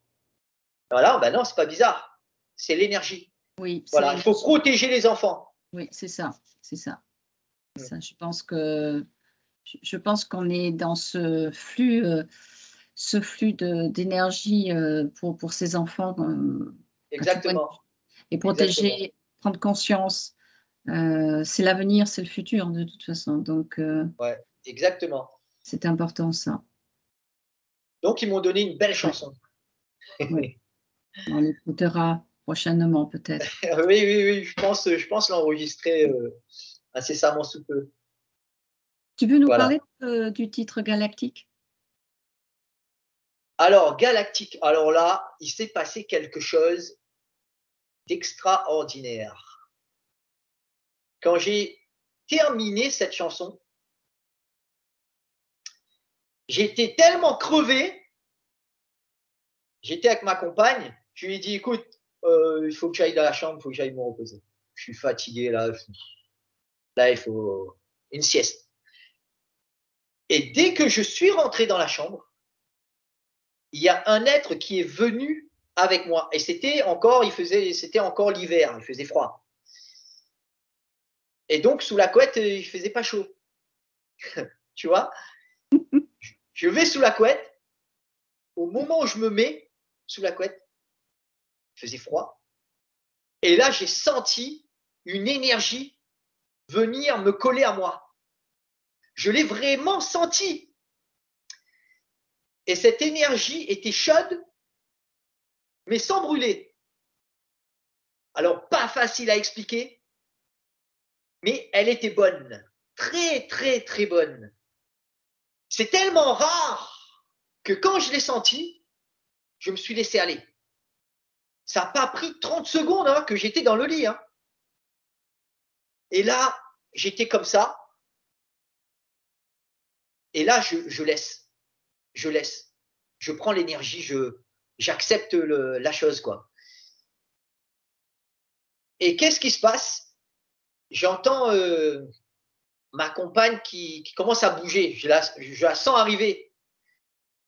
Voilà, ben non, c'est pas bizarre. C'est l'énergie. Oui, c'est Voilà, il faut l'énergie. protéger les enfants. Oui, c'est ça. C'est ça. Ça. Je pense qu'on est dans ce flux d'énergie pour ces enfants à tout point de vue. Exactement. Et Exactement. protéger, prendre conscience, c'est l'avenir, c'est le futur de toute façon. Donc, Ouais, exactement. c'est important ça. Donc, ils m'ont donné une belle Ouais, chanson. ouais. Oui, On l'écoutera prochainement peut-être. oui, je pense l'enregistrer incessamment sous peu. Tu peux nous Voilà. parler du titre Galactique? Alors, Galactique, alors là, il s'est passé quelque chose d'extraordinaire. Quand j'ai terminé cette chanson, j'étais tellement crevé, j'étais avec ma compagne, je lui ai dit, écoute, il faut que j'aille dans la chambre, il faut que j'aille me reposer. Je suis fatigué là, là, il faut une sieste. Et dès que je suis rentré dans la chambre, il y a un être qui est venu avec moi. Et c'était encore l'hiver, il faisait froid. Et donc, sous la couette, il faisait pas chaud. Tu vois, je vais sous la couette. Au moment où je me mets sous la couette, il faisait froid. Et là, j'ai senti une énergie venir me coller à moi. Je l'ai vraiment senti. Et cette énergie était chaude, mais sans brûler. Alors, pas facile à expliquer, mais elle était bonne. Très, très, très bonne. C'est tellement rare que quand je l'ai senti, je me suis laissé aller. Ça n'a pas pris 30 secondes hein, que j'étais dans le lit. Hein. Et là, j'étais comme ça. Et là, je laisse. Je laisse. Je prends l'énergie, j'accepte la chose. Quoi. Et qu'est-ce qui se passe? J'entends ma compagne qui commence à bouger. Je la sens arriver.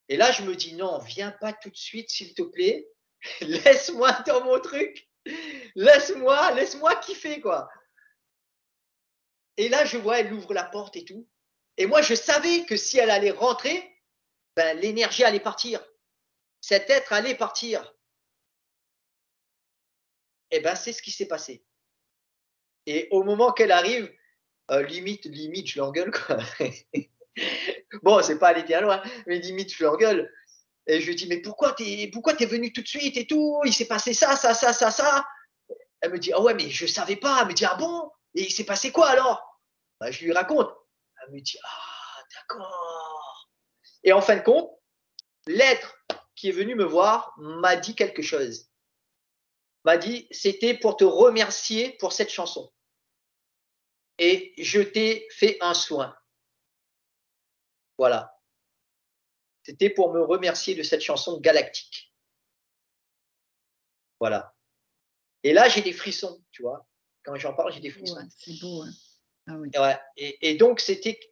Et là, je me dis, non, viens pas tout de suite, s'il te plaît. Laisse-moi dans mon truc. Laisse-moi kiffer, quoi. Et là, je vois, elle ouvre la porte et tout. Et moi, je savais que si elle allait rentrer, ben, l'énergie allait partir. Cet être allait partir. Et ben, c'est ce qui s'est passé. Et au moment qu'elle arrive, limite, je l'engueule, quoi. Bon, c'est pas aller bien loin, mais limite, je l'engueule. Et je lui dis, mais pourquoi t'es venu tout de suite et tout? Il s'est passé ça, ça, ça, ça, ça. Elle me dit, ah ouais, mais je savais pas. Elle me dit, ah bon? Et il s'est passé quoi alors? Ben, je lui raconte. Elle me dit, ah, d'accord. Et en fin de compte, l'être qui est venu me voir m'a dit quelque chose. M'a dit, c'était pour te remercier pour cette chanson. Et je t'ai fait un soin. Voilà. C'était pour me remercier de cette chanson galactique. Voilà. Et là, j'ai des frissons, tu vois. Quand j'en parle, j'ai des frissons. Ouais, c'est beau. Hein. Ah oui. Ouais. Et donc,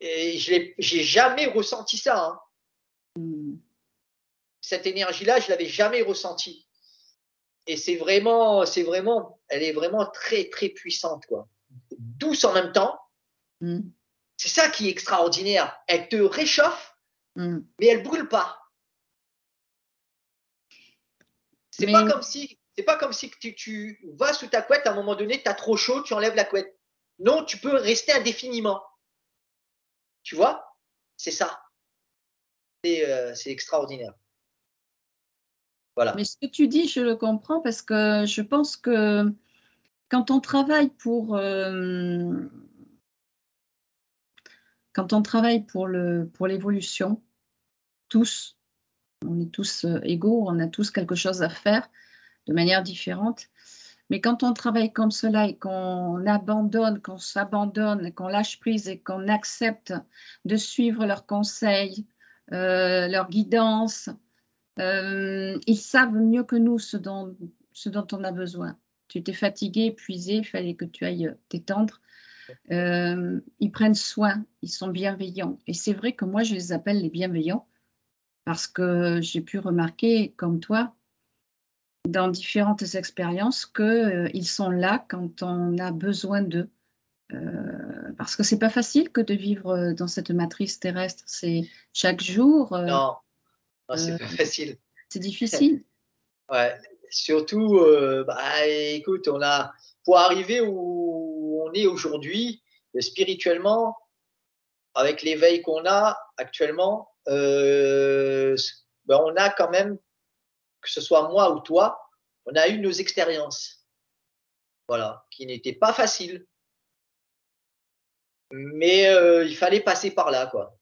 j'ai jamais ressenti ça. Hein. Cette énergie-là, je l'avais jamais ressentie. Et elle est vraiment très, très puissante, quoi. Douce en même temps. C'est ça qui est extraordinaire. Elle te réchauffe, mais elle brûle pas. C'est pas comme si tu vas sous ta couette, à un moment donné, tu as trop chaud, tu enlèves la couette. Non, tu peux rester indéfiniment. Tu vois? C'est ça. C'est extraordinaire. Voilà. Mais ce que tu dis, je le comprends parce que je pense que quand on travaille pour l'évolution, tous, on est tous égaux, on a tous quelque chose à faire de manière différente. Mais quand on travaille comme cela et qu'on abandonne, qu'on s'abandonne, qu'on lâche prise et qu'on accepte de suivre leurs conseils, leur guidance, ils savent mieux que nous ce dont on a besoin. Tu étais fatigué, épuisé, il fallait que tu ailles t'étendre. Ils prennent soin, ils sont bienveillants. Et c'est vrai que moi, je les appelle les bienveillants parce que j'ai pu remarquer, comme toi, dans différentes expériences, qu'ils sont là quand on a besoin d'eux. Parce que c'est pas facile que de vivre dans cette matrice terrestre. C'est chaque jour. Non, c'est pas facile. C'est difficile. Ouais. Surtout, écoute, pour arriver où on est aujourd'hui, spirituellement, avec l'éveil qu'on a actuellement, on a quand même, que ce soit moi ou toi, on a eu nos expériences, voilà, qui n'étaient pas faciles. Mais il fallait passer par là, quoi.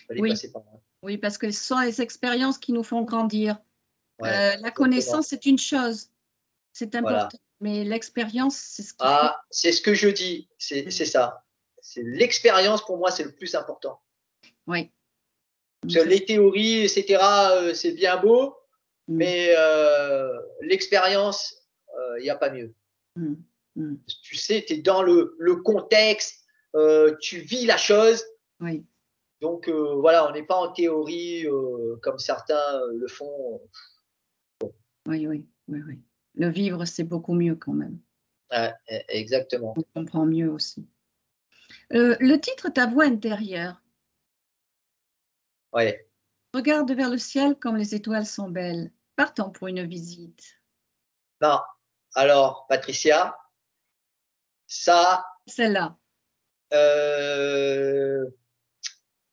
Passer par là. Oui, parce que ce sont les expériences qui nous font grandir. Ouais, la connaissance, c'est une chose, c'est important. Voilà. Mais l'expérience, c'est ce qui fait. C'est ce que je dis, c'est ça. C'est l'expérience, pour moi, c'est le plus important. Oui. Parce que les théories, etc., c'est bien beau, mais l'expérience, il n'y a pas mieux. Tu sais, tu es dans le contexte, tu vis la chose. Oui. Donc, voilà, on n'est pas en théorie comme certains le font. Bon. Oui. Le vivre, c'est beaucoup mieux quand même. Exactement. On comprend mieux aussi. Le titre, Ta voix intérieure. Oui. Regarde vers le ciel comme les étoiles sont belles. Partons pour une visite. Non. Alors, Patricia, ça. Celle-là.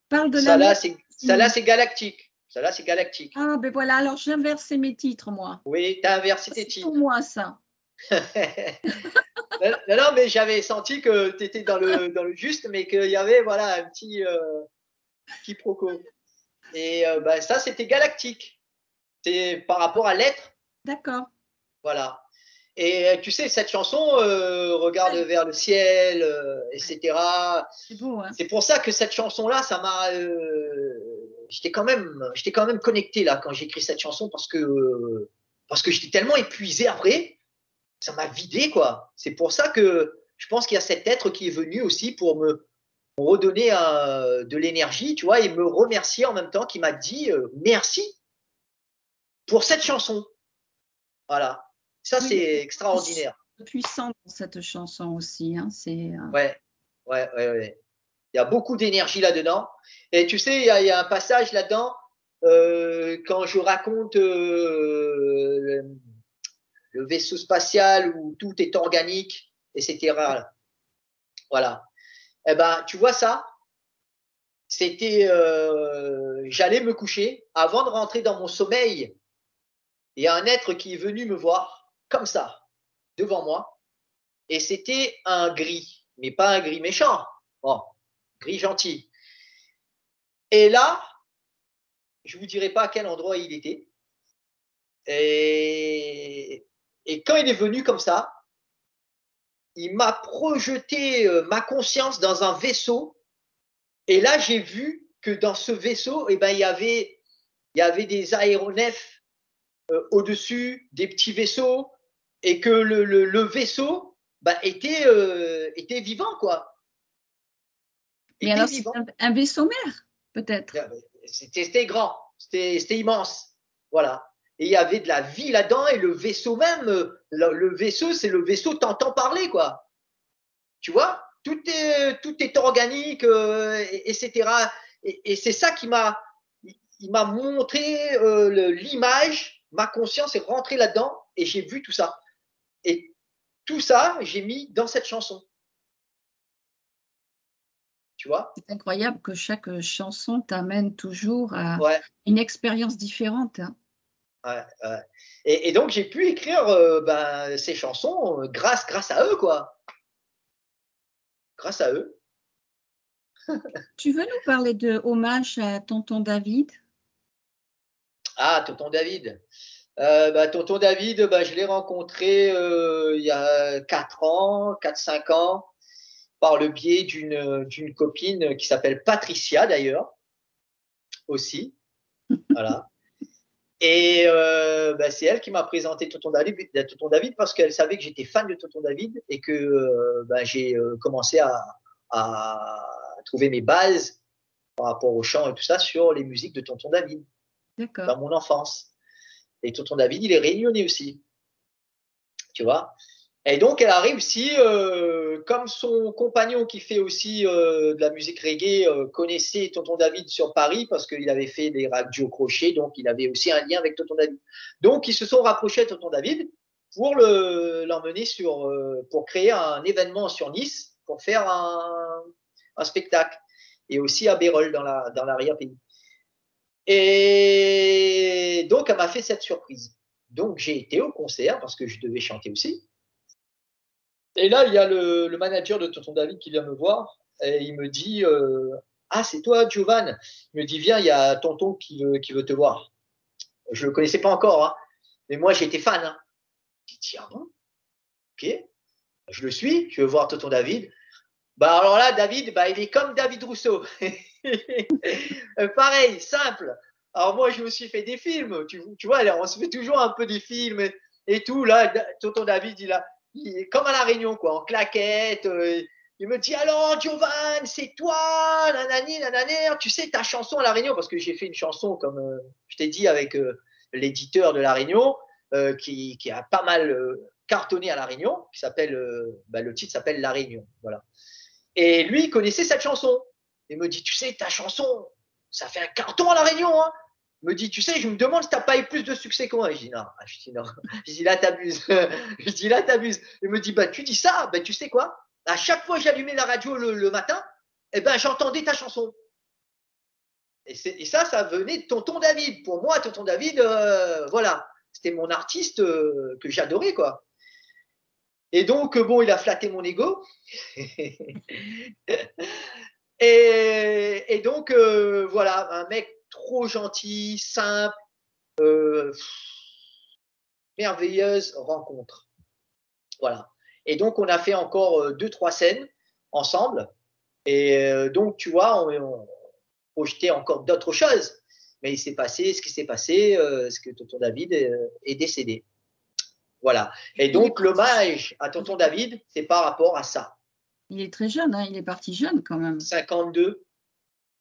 Parle de ça là, c'est galactique. Ça là, c'est galactique. Ah, ben voilà, alors j'ai inversé mes titres, moi. Oui, tu as inversé tes titres. C'est pour moi, ça. non, mais j'avais senti que tu étais dans le juste, mais qu'il y avait voilà, un petit quiproquo. Et ça, c'était galactique. C'est par rapport à l'être. D'accord. Voilà. Et tu sais, cette chanson, Regarde vers le ciel, etc. C'est beau, hein. C'est pour ça que cette chanson-là, ça m'a. J'étais quand même connecté là quand j'ai écrit cette chanson parce que j'étais tellement épuisé après, ça m'a vidé quoi. C'est pour ça que je pense qu'il y a cet être qui est venu aussi pour me redonner de l'énergie, tu vois, et me remercier en même temps, qui m'a dit merci pour cette chanson. Voilà. Ça, Oui, c'est extraordinaire. puissant dans cette chanson aussi. Hein, ouais. Il y a beaucoup d'énergie là-dedans. Et tu sais, il y a un passage là-dedans, quand je raconte le vaisseau spatial où tout est organique, etc. Voilà. Eh ben, tu vois ça, c'était, j'allais me coucher. Avant de rentrer dans mon sommeil, il y a un être qui est venu me voir, comme ça, devant moi. Et c'était un gris, mais pas un gris méchant. Bon, gris gentil. Et là, je ne vous dirai pas à quel endroit il était. Et, et quand il est venu comme ça, il m'a projeté ma conscience dans un vaisseau. Et là, j'ai vu que dans ce vaisseau, eh ben, il y avait des aéronefs au-dessus, des petits vaisseaux, et que le vaisseau bah, était vivant, quoi. Mais alors, c'est un vaisseau mère, peut-être. C'était grand, c'était immense. Voilà. Et il y avait de la vie là-dedans, et le vaisseau même, le vaisseau, c'est le vaisseau t'entend parler, quoi. Tu vois, tout est organique, etc. Et c'est ça il m'a montré l'image, ma conscience est rentrée là-dedans, et j'ai vu tout ça. Et tout ça, j'ai mis dans cette chanson. Tu vois? C'est incroyable que chaque chanson t'amène toujours à Ouais. une expérience différente. Hein. Ouais, ouais. Et donc, j'ai pu écrire ces chansons grâce à eux, quoi. Grâce à eux. Tu veux nous parler de Hommage à Tonton David? Ah, Tonton David. Tonton David, je l'ai rencontré il y a 4 ans, 4-5 ans, par le biais d'une copine qui s'appelle Patricia, d'ailleurs, aussi. Voilà. Et c'est elle qui m'a présenté Tonton David parce qu'elle savait que j'étais fan de Tonton David et que j'ai commencé à trouver mes bases par rapport au chant et tout ça sur les musiques de Tonton David D'accord. dans mon enfance. Et Tonton David, il est réunionnais aussi, tu vois. Et donc, elle a réussi, comme son compagnon qui fait aussi de la musique reggae connaissait Tonton David sur Paris parce qu'il avait fait des radios crochets, donc il avait aussi un lien avec Tonton David. Donc, ils se sont rapprochés de Tonton David pour l'emmener pour créer un événement sur Nice pour faire un spectacle. Et aussi à Bérol, dans l'arrière-pays. Et donc, elle m'a fait cette surprise. Donc, j'ai été au concert parce que je devais chanter aussi. Et là, il y a le manager de Tonton David qui vient me voir et il me dit ah, c'est toi, Giovanni. Il me dit viens, il y a Tonton qui veut te voir. Je ne le connaissais pas encore, hein, mais moi, j'étais fan. Hein. Je dis ah bon, ok. Je le suis, je veux voir Tonton David. Alors là, David, il est comme David Rousseau. Pareil, simple. Alors moi, je me suis fait des films. Tu vois, on se fait toujours un peu des films et tout. Là, Tonton David, il est comme à la Réunion, quoi, en claquette. Il me dit alors, Giovanni, c'est toi, nanani, nanani. Tu sais ta chanson à la Réunion, parce que j'ai fait une chanson, comme je t'ai dit, avec l'éditeur de la Réunion, qui a pas mal cartonné à la Réunion, qui s'appelle, le titre s'appelle La Réunion. Voilà. Et lui, il connaissait cette chanson. Il me dit, tu sais, ta chanson, ça fait un carton à La Réunion. Hein. Il me dit, tu sais, je me demande si tu n'as pas eu plus de succès que moi. Je dis, non. Je dis, non. Je dis, là, t'abuses. Je dis, là, t'abuses. Il me dit, tu dis ça, tu sais quoi? À chaque fois que j'allumais la radio le matin, j'entendais ta chanson. Et ça venait de Tonton David. Pour moi, Tonton David, voilà, c'était mon artiste que j'adorais, quoi. Et donc, il a flatté mon ego. Et donc, voilà, un mec trop gentil, simple, merveilleuse rencontre. Voilà. Et donc, on a fait encore 2-3 scènes ensemble. Et donc, tu vois, on projetait encore d'autres choses. Mais il s'est passé ce qui s'est passé, ce que Tonton David est décédé. Voilà. Et donc, l'hommage à tonton David, c'est par rapport à ça. Il est très jeune, hein, il est parti jeune quand même. 52.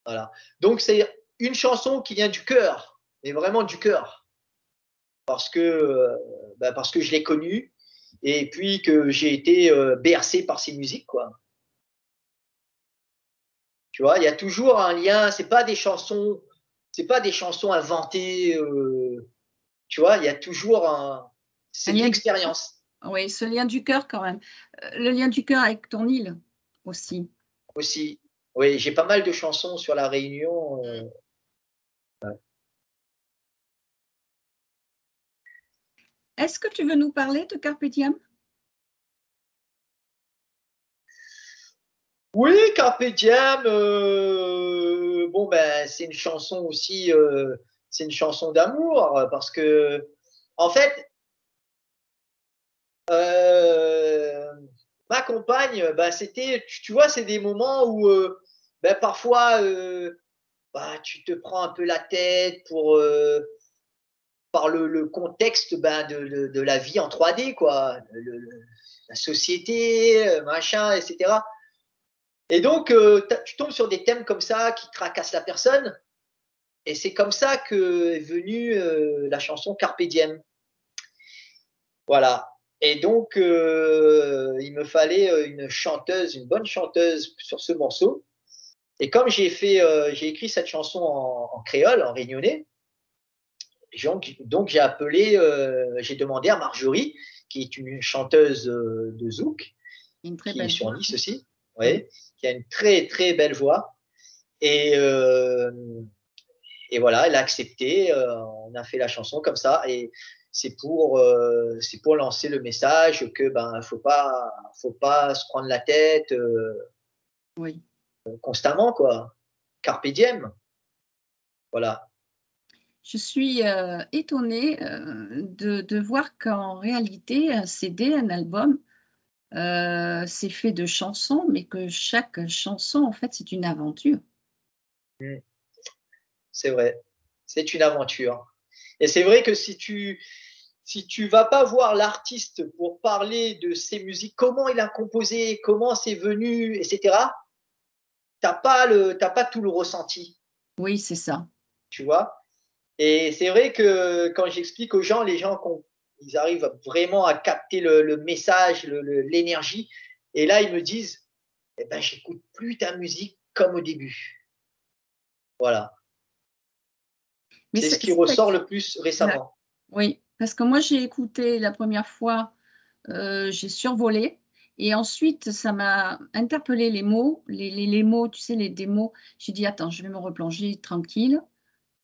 Voilà. Donc, c'est une chanson qui vient du cœur, mais vraiment du cœur. Parce que je l'ai connu et puis que j'ai été bercé par ses musiques, quoi. Tu vois, il y a toujours un lien, c'est pas des chansons inventées, tu vois, il y a toujours c'est de l'expérience. Oui, ce lien du cœur quand même. Le lien du cœur avec ton île aussi. Aussi, oui, j'ai pas mal de chansons sur la Réunion. Ouais. Est-ce que tu veux nous parler de Carpe Diem? Oui, Carpe Diem, bon ben c'est une chanson aussi, c'est une chanson d'amour parce que en fait, ma compagne, ben, c'était, tu vois, c'est des moments où ben, parfois bah, tu te prends un peu la tête par le contexte ben, de la vie en 3D, quoi, la société, machin, etc. Et donc, tu tombes sur des thèmes comme ça qui tracassent la personne. Et c'est comme ça que est venue la chanson Carpe Diem. Voilà. Et donc, il me fallait une chanteuse, une bonne chanteuse sur ce morceau. Et comme j'ai écrit cette chanson en créole, en réunionnais, donc j'ai appelé, j'ai demandé à Marjorie, qui est une chanteuse de zouk, Une très qui est belle sur voix. Nice aussi, ouais, qui a une très très belle voix. Et, et voilà, elle a accepté, on a fait la chanson comme ça. Et c'est pour lancer le message que ben faut pas se prendre la tête Oui. constamment, quoi. Carpe diem. Voilà. Je suis étonnée de voir qu'en réalité, un CD, un album, c'est fait de chansons, mais que chaque chanson, en fait, c'est une aventure. Mm. C'est vrai. C'est une aventure. Et c'est vrai que si tu vas pas voir l'artiste pour parler de ses musiques, comment il a composé, comment c'est venu, etc., t'as pas tout le ressenti, Oui, c'est ça. tu vois. Et c'est vrai que quand j'explique aux gens, les gens, ils arrivent vraiment à capter le message, l'énergie. Et là, ils me disent, eh ben, j'écoute plus ta musique comme au début. Voilà. Mais C'est ce qui ressort le plus récemment. oui, parce que moi, j'ai écouté la première fois, j'ai survolé et ensuite, ça m'a interpellé les mots, les mots, tu sais, des mots. J'ai dit: «Attends, je vais me replonger tranquille»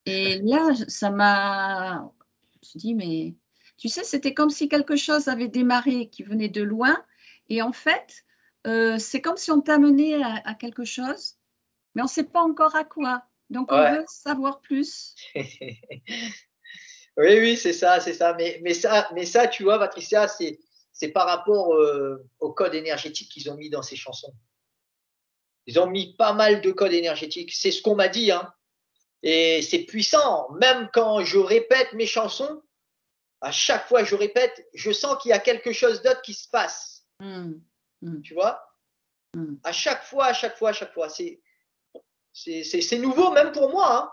et là, ça m'a je me suis dit: «Mais» tu sais, c'était comme si quelque chose avait démarré qui venait de loin et en fait, c'est comme si on t'amenait à quelque chose, mais on ne sait pas encore à quoi. Donc on Ouais. veut savoir plus. Oui, oui, c'est ça, c'est ça. Mais ça, tu vois, Patricia, c'est par rapport au code énergétique qu'ils ont mis dans ces chansons. Ils ont mis pas mal de codes énergétiques. C'est ce qu'on m'a dit, hein. Et c'est puissant. Même quand je répète mes chansons, à chaque fois que je répète, je sens qu'il y a quelque chose d'autre qui se passe. Mmh. Mmh. Tu vois? Mmh. À chaque fois, à chaque fois, à chaque fois. C'est nouveau, même pour moi, hein.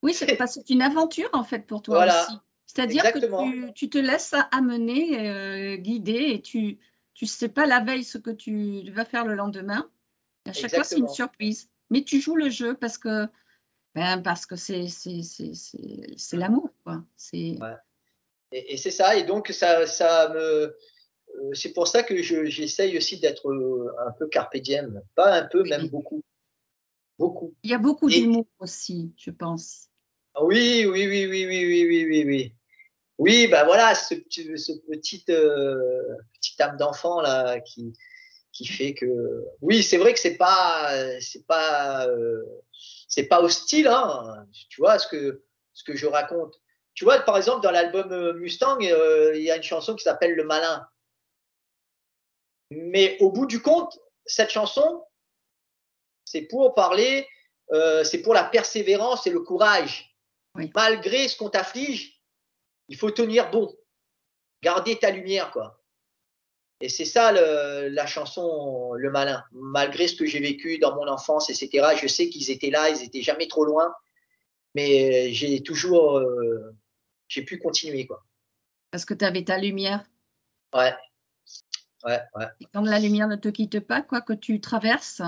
Oui, c'est une aventure en fait pour toi Voilà, aussi. C'est-à-dire que exactement. tu te laisses amener, guider et tu sais pas la veille ce que tu vas faire le lendemain. À chaque fois, c'est une Exactement. surprise. Mais tu joues le jeu parce que c'est l'amour, quoi. C'est Ouais. Et c'est ça. Et donc, c'est pour ça que j'essaye aussi d'être un peu carpe diem. Pas un peu, même oui. beaucoup. Beaucoup. Il y a beaucoup Et d'humour aussi, je pense. oui, oui, oui, oui, oui, oui, oui, oui, oui. Oui, ben voilà, petite âme d'enfant là qui fait que oui, c'est vrai que c'est pas hostile, hein, tu vois ce que je raconte. Tu vois, par exemple, dans l'album Mustang, il y a une chanson qui s'appelle Le Malin. Mais au bout du compte, cette chanson, c'est pour parler, c'est pour la persévérance et le courage. Oui, Malgré ce qu'on t'afflige, il faut tenir bon. garder ta lumière, quoi. Et c'est ça la chanson Le Malin. Malgré ce que j'ai vécu dans mon enfance, etc., je sais qu'ils étaient là, ils n'étaient jamais trop loin, mais j'ai toujours, j'ai pu continuer, quoi. Parce que tu avais ta lumière. Ouais, ouais, ouais. Et quand la lumière ne te quitte pas, quoi que tu traverses,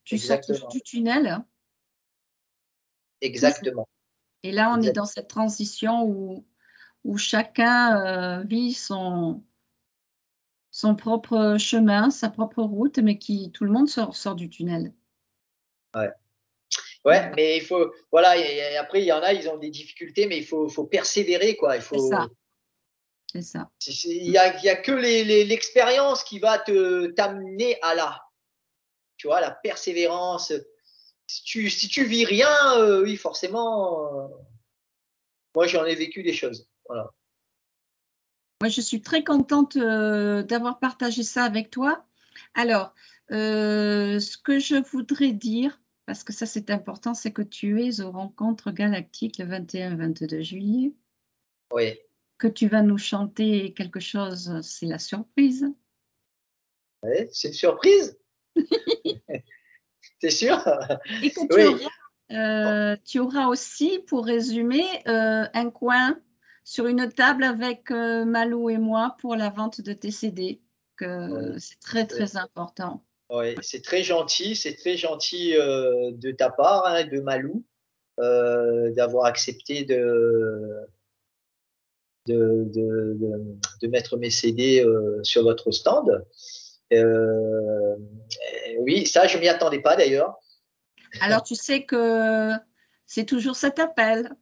tu sors toujours Exactement, du tunnel, toujours. exactement, Et là, on est exact. dans cette transition où chacun vit son propre chemin, sa propre route, mais tout le monde sort du tunnel. Ouais. Ouais, Voilà, mais il faut, voilà, et après, il y en a, ils ont des difficultés, mais il faut persévérer, quoi. Il c'est ça, faut, c'est ça. il y a que l'expérience qui va t'amener à là. Tu vois, la persévérance. Si tu vis rien, oui, forcément, moi, j'en ai vécu des choses. Voilà. Moi, je suis très contente d'avoir partagé ça avec toi. Alors, ce que je voudrais dire, parce que ça c'est important, c'est que tu es aux Rencontres Galactiques le 21-22 juillet, Oui. que tu vas nous chanter quelque chose, c'est la surprise. Ouais, c'est une surprise, c'est sûr. Et que Oui. tu auras aussi, pour résumer, un coin sur une table avec Malou et moi pour la vente de tes CD, que Oui. c'est très très important. Oui, c'est très gentil de ta part, hein, de Malou, d'avoir accepté de mettre mes CD sur votre stand. Euh, oui, ça, je m'y attendais pas d'ailleurs. Alors, tu sais que c'est toujours cet appel.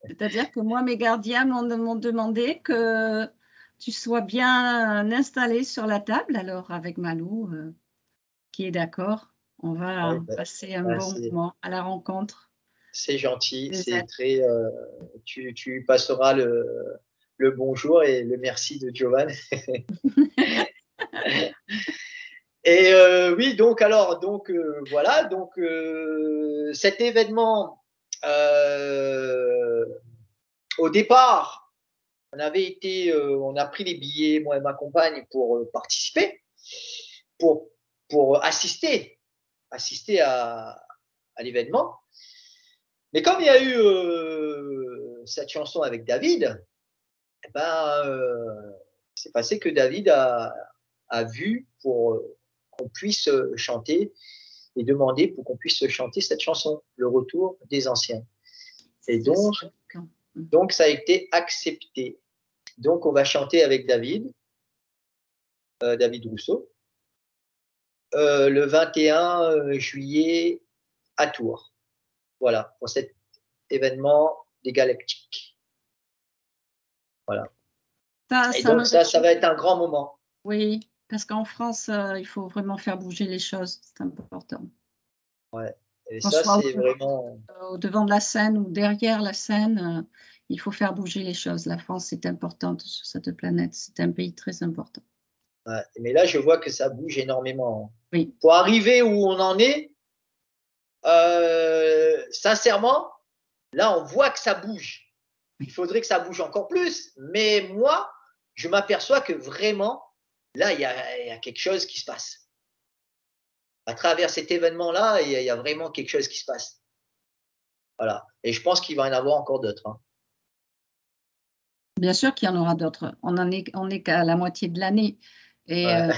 C'est-à-dire que moi, mes gardiens m'ont demandé que tu sois bien installé sur la table. Alors, avec Malou, qui est d'accord, on Oui, va passer un bah, bon moment à la rencontre c'est gentil, des c'est êtres. très. Tu passeras le bonjour et le merci de Giovanni. Et oui, donc alors, donc voilà, donc cet événement, euh, au départ, on a pris les billets, moi et ma compagne, pour participer, pour, pour assister à l'événement. Mais comme il y a eu cette chanson avec David, eh ben, c'est passé que David a vu pour qu'on puisse chanter et demander pour qu'on puisse chanter cette chanson, Le Retour des Anciens. Et Ça, c'est important. donc ça a été accepté. Donc on va chanter avec David, David Rousseau, le 21 juillet à Tours. Voilà, pour cet événement des Galactiques. Voilà. Et Ça me donc ça réjouit. va être un grand moment. Oui, parce qu'en France, il faut vraiment faire bouger les choses. C'est important. Ouais. Et Qu'on ça, soit c'est vraiment. au devant de la scène ou derrière la scène, il faut faire bouger les choses. La France est importante sur cette planète. C'est un pays très important. Ouais. Mais là, je vois que ça bouge énormément. Oui, Pour arriver où on en est, sincèrement, là, on voit que ça bouge. Il faudrait que ça bouge encore plus. Mais moi, je m'aperçois que vraiment, là, il y a quelque chose qui se passe. À travers cet événement-là, il y a vraiment quelque chose qui se passe. Voilà. Et je pense qu'il va y en avoir encore d'autres. Hein. bien sûr qu'il y en aura d'autres. On est qu'à la moitié de l'année. Et Ouais.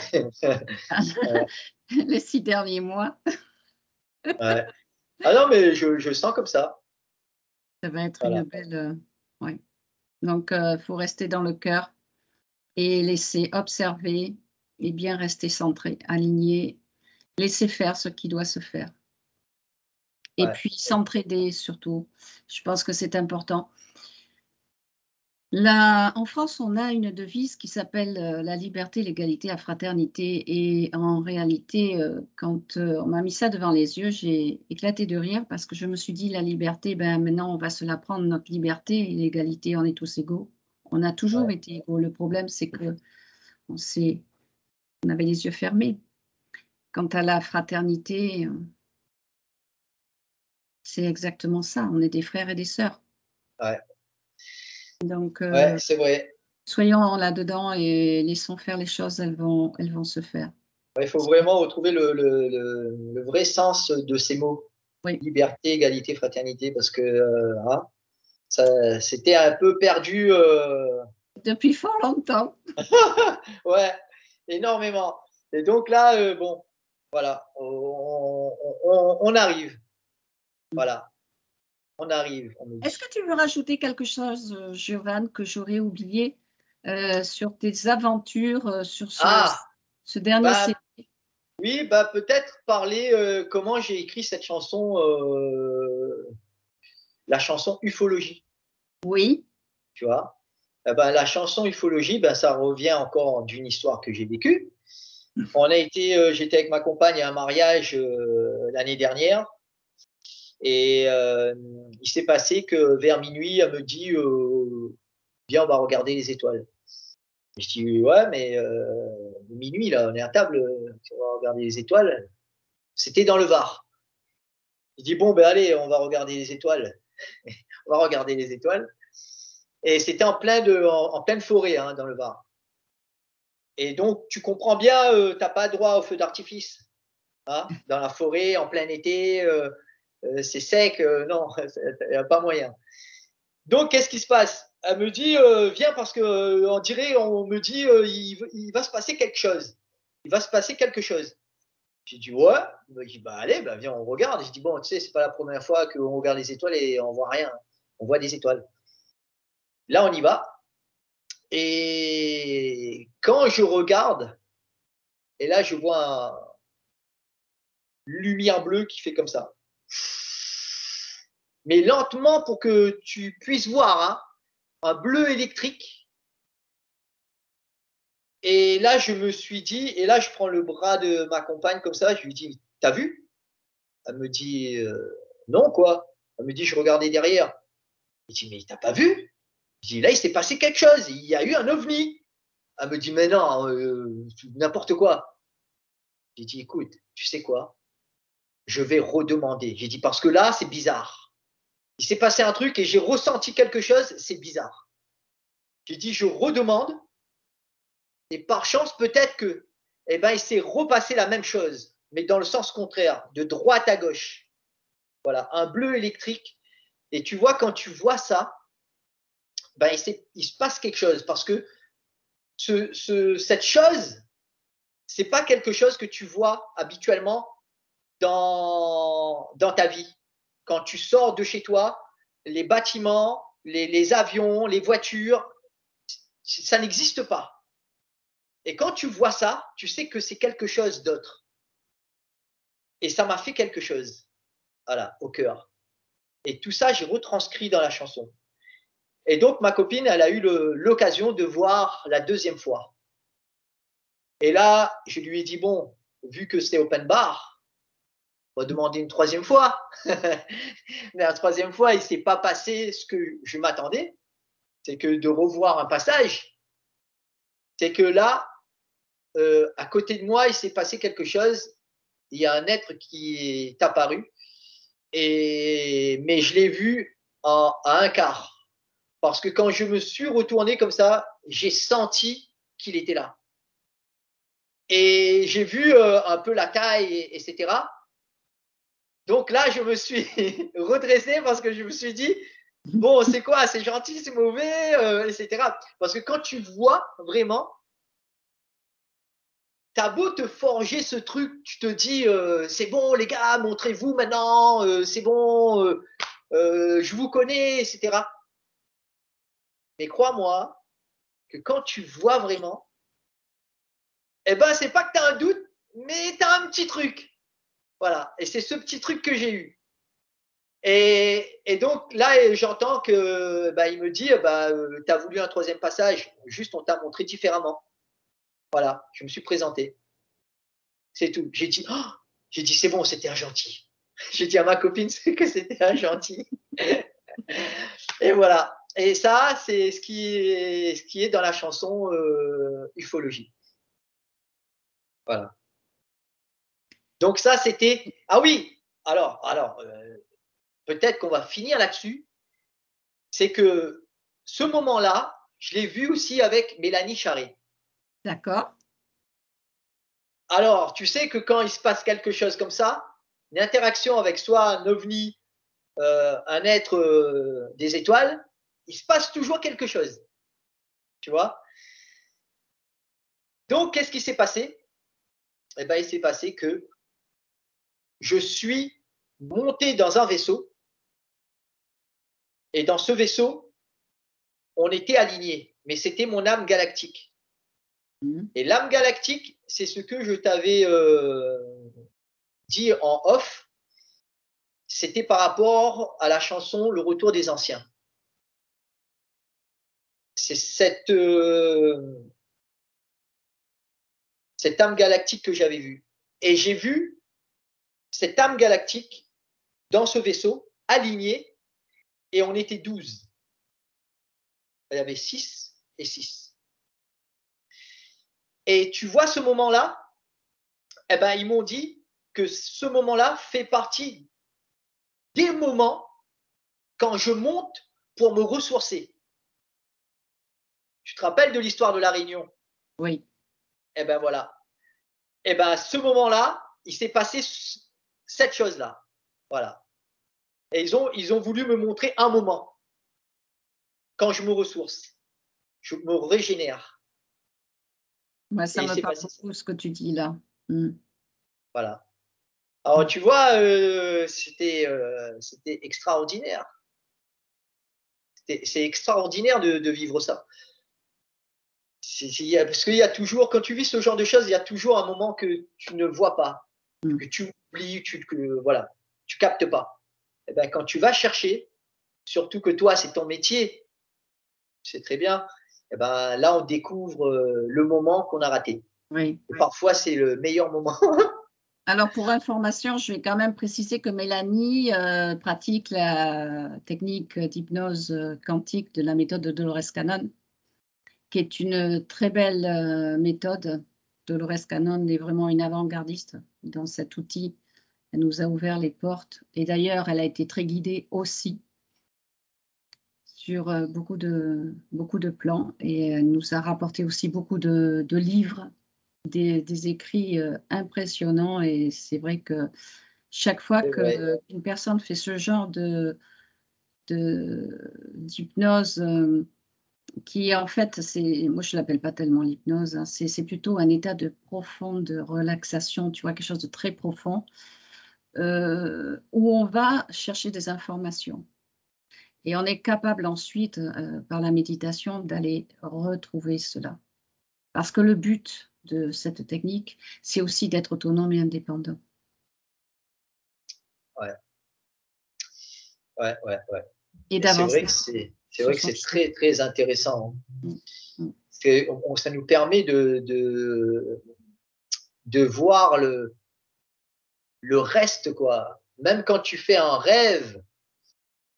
les 6 derniers mois, Ouais. Ah non, mais je sens comme ça. ça va être une Voilà. belle. Ouais. Donc, il faut rester dans le cœur et laisser observer et bien rester centré, aligné, laisser faire ce qui doit se faire. Et Ouais. puis s'entraider surtout. Je pense que c'est important. Là, en France, on a une devise qui s'appelle la liberté, l'égalité, la fraternité. Et en réalité, quand on m'a mis ça devant les yeux, j'ai éclaté de rire parce que je me suis dit, la liberté, ben, maintenant, on va se la prendre, notre liberté, et l'égalité, on est tous égaux. On a toujours Ouais. été égaux. Le problème, c'est que on avait les yeux fermés. Quant à la fraternité, c'est exactement ça. On est des frères et des sœurs. Ouais. Donc, Ouais, c'est vrai. soyons là-dedans et laissons faire les choses, elles vont se faire. Ouais, il faut vraiment retrouver le vrai sens de ces mots. Oui, Liberté, égalité, fraternité, parce que hein, c'était un peu perdu. depuis fort longtemps. Ouais, énormément. Et donc là, bon, voilà, on arrive. Voilà, on arrive, on me Est-ce dit. que tu veux rajouter quelque chose, Giovanni, que j'aurais oublié, sur tes aventures, sur Ah, ce dernier bah CD? oui, bah peut-être parler comment j'ai écrit cette chanson, la chanson Ufologie, Oui, tu vois. Ben, la chanson Ufologie, ben, ça revient encore d'une histoire que j'ai vécue. J'étais avec ma compagne à un mariage l'année dernière. Et il s'est passé que vers minuit, elle me dit viens, on va regarder les étoiles. Et je dis ouais, mais minuit, là, on est à table, on va regarder les étoiles. C'était dans le Var. Je dis bon, ben allez, on va regarder les étoiles. On va regarder les étoiles. Et c'était en pleine forêt, hein, dans le Var. Et donc, tu comprends bien, tu n'as pas droit au feu d'artifice. Hein, dans la forêt, en plein été, c'est sec, non, il n'y a pas moyen. Donc, qu'est-ce qui se passe? Elle me dit, viens parce que on dirait, on me dit, il va se passer quelque chose. Il va se passer quelque chose. J'ai dit, ouais. Il m'a dit, bah allez, bah, viens, on regarde. J'ai dit, bon, tu sais, c'est pas la première fois qu'on regarde les étoiles et on voit rien. On voit des étoiles. Là, on y va. Et quand je regarde, et là, je vois une lumière bleue qui fait comme ça. Mais lentement pour que tu puisses voir, hein, un bleu électrique. Et là, je me suis dit, et là, je prends le bras de ma compagne comme ça, je lui dis, t'as vu? Elle me dit, non, quoi. Elle me dit, je regardais derrière. Je dis, mais t'as pas vu? Je dis, là, il s'est passé quelque chose, il y a eu un ovni. Elle me dit, mais non, n'importe quoi. J'ai dit, écoute, tu sais quoi? Je vais redemander. J'ai dit, parce que là, c'est bizarre. Il s'est passé un truc et j'ai ressenti quelque chose, c'est bizarre. J'ai dit, je redemande. Et par chance, peut-être que, eh ben, il s'est repassé la même chose, mais dans le sens contraire, de droite à gauche. Voilà, un bleu électrique. Et tu vois, quand tu vois ça, ben, il se passe quelque chose parce que cette chose, c'est pas quelque chose que tu vois habituellement dans ta vie. Quand tu sors de chez toi, les bâtiments, les avions, les voitures, ça n'existe pas. Et quand tu vois ça, tu sais que c'est quelque chose d'autre. Et ça m'a fait quelque chose, voilà, au cœur. Et tout ça, j'ai retranscrit dans la chanson. Et donc, ma copine, elle a eu l'occasion de voir la deuxième fois. Et là, je lui ai dit, bon, vu que c'est open bar, on va demander une troisième fois. Mais la troisième fois, il ne s'est pas passé ce que je m'attendais. C'est que de revoir un passage, c'est que là, à côté de moi, il s'est passé quelque chose. Il y a un être qui est apparu. Mais je l'ai vu à un quart. Parce que quand je me suis retourné comme ça, j'ai senti qu'il était là. Et j'ai vu un peu la taille, etc. Donc là, je me suis redressé parce que je me suis dit, bon, c'est quoi? C'est gentil, c'est mauvais, etc. Parce que quand tu vois vraiment, t'as beau te forger ce truc, tu te dis, c'est bon les gars, montrez-vous maintenant, c'est bon, je vous connais, etc. Mais crois-moi que quand tu vois vraiment, eh ben, c'est pas que tu as un doute, mais tu as un petit truc. Voilà. Et c'est ce petit truc que j'ai eu. Et donc là, j'entends que bah, il me dit bah, tu as voulu un troisième passage, juste on t'a montré différemment. Voilà, je me suis présenté. C'est tout. J'ai dit c'est bon, c'était un gentil. J'ai dit à ma copine que c'était un gentil. Et voilà. Et ça, c'est ce qui est dans la chanson Ufologie. Voilà. Donc ça, c'était. Ah oui, alors peut-être qu'on va finir là-dessus. C'est que ce moment-là, je l'ai vu aussi avec Mélanie Charret. D'accord. Alors, tu sais que quand il se passe quelque chose comme ça, une interaction avec soit un ovni, un être des étoiles, il se passe toujours quelque chose. Tu vois? Donc, qu'est-ce qui s'est passé? Eh ben, il s'est passé que je suis monté dans un vaisseau et dans ce vaisseau, on était alignés, mais c'était mon âme galactique. Et l'âme galactique, c'est ce que je t'avais dit en off, c'était par rapport à la chanson Le Retour des Anciens. C'est cette âme galactique que j'avais vue. Et j'ai vu cette âme galactique dans ce vaisseau, alignée, et on était 12. Il y avait 6 et 6. Et tu vois ce moment-là, eh ben, ils m'ont dit que ce moment-là fait partie des moments quand je monte pour me ressourcer. Tu te rappelles de l'histoire de la Réunion? Oui. Eh ben voilà. Eh ben à ce moment-là, il s'est passé cette chose-là. Voilà. Et ils ont voulu me montrer un moment quand je me ressource, je me régénère. Moi, ça Et il me s'est parle passé ça. beaucoup ce que tu dis là. Voilà. Alors tu vois, c'était extraordinaire. C'est extraordinaire de vivre ça. Parce qu'il y a toujours, quand tu vis ce genre de choses, il y a toujours un moment que tu ne vois pas, que tu oublies, voilà, tu captes pas. Et ben, quand tu vas chercher, surtout que toi, c'est ton métier, c'est très bien, et ben, là, on découvre le moment qu'on a raté. Oui. Et parfois, c'est le meilleur moment. Alors, pour information, je vais quand même préciser que Mélanie pratique la technique d'hypnose quantique de la méthode de Dolores Cannon, qui est une très belle méthode. Dolores Cannon est vraiment une avant-gardiste dans cet outil. Elle nous a ouvert les portes. Et d'ailleurs, elle a été très guidée aussi sur beaucoup de plans. Et elle nous a rapporté aussi beaucoup de livres, des écrits impressionnants. Et c'est vrai que chaque fois qu'une personne fait ce genre d'hypnose, qui en fait, moi je ne l'appelle pas tellement l'hypnose, hein, c'est plutôt un état de profonde relaxation, tu vois, quelque chose de très profond, où on va chercher des informations. Et on est capable ensuite, par la méditation, d'aller retrouver cela. Parce que le but de cette technique, c'est aussi d'être autonome et indépendant. Ouais, ouais, ouais, ouais. Et Et c'est vrai d'avancer que sur son chemin. très, très intéressant. Mmh, mmh. Ça nous permet de voir le reste, quoi. Même quand tu fais un rêve,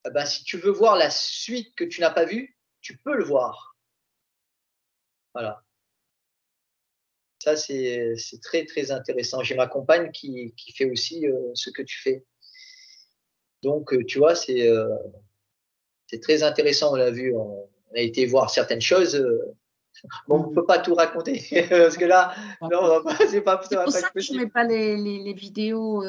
eh ben, si tu veux voir la suite que tu n'as pas vue, tu peux le voir. Voilà. Ça, c'est très, très intéressant. J'ai ma compagne qui fait aussi ce que tu fais. Donc, tu vois, c'est très intéressant. On l'a vu, on a été voir certaines choses. Bon, on ne peut pas tout raconter parce que là, non, C'est ça va pour pas ça être que je ne possible. mets pas les vidéos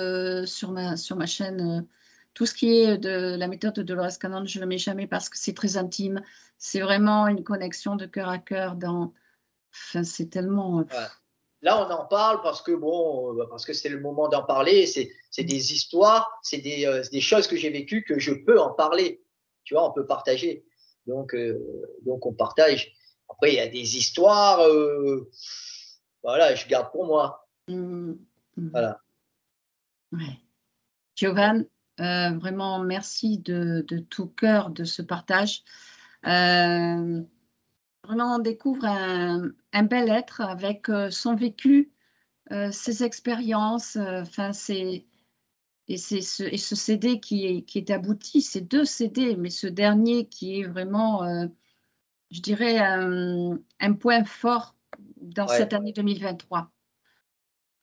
sur ma chaîne. Tout ce qui est de la méthode de Dolores Cannon, je ne le mets jamais parce que c'est très intime. C'est vraiment une connexion de cœur à cœur enfin, c'est tellement. Ouais. Là, on en parle parce que bon, parce que c'est le moment d'en parler. C'est des histoires, c'est des choses que j'ai vécues que je peux en parler. Tu vois, on peut partager. Donc on partage. Après, il y a des histoires, voilà, je garde pour moi. Mmh, mmh, Voilà. ouais. Giovanni, vraiment merci de tout cœur de ce partage. Vraiment, on découvre un bel être avec son vécu, ses expériences. Enfin, ce CD qui est abouti, c'est 2 CD, mais ce dernier qui est vraiment, je dirais, un point fort dans Ouais, cette année 2023.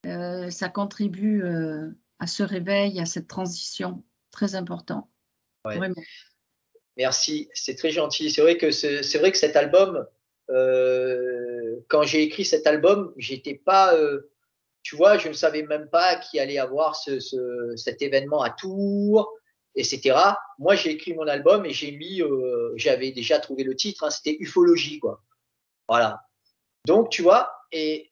Ça contribue à ce réveil, à cette transition très important, ouais. vraiment. Merci, c'est très gentil. C'est vrai que cet album, quand j'ai écrit cet album, j'étais pas, tu vois, je ne savais même pas qu'il allait y avoir cet événement à Tours, etc. Moi, j'ai écrit mon album et j'avais déjà trouvé le titre, hein, c'était Ufologie, quoi. Voilà. Donc, tu vois, et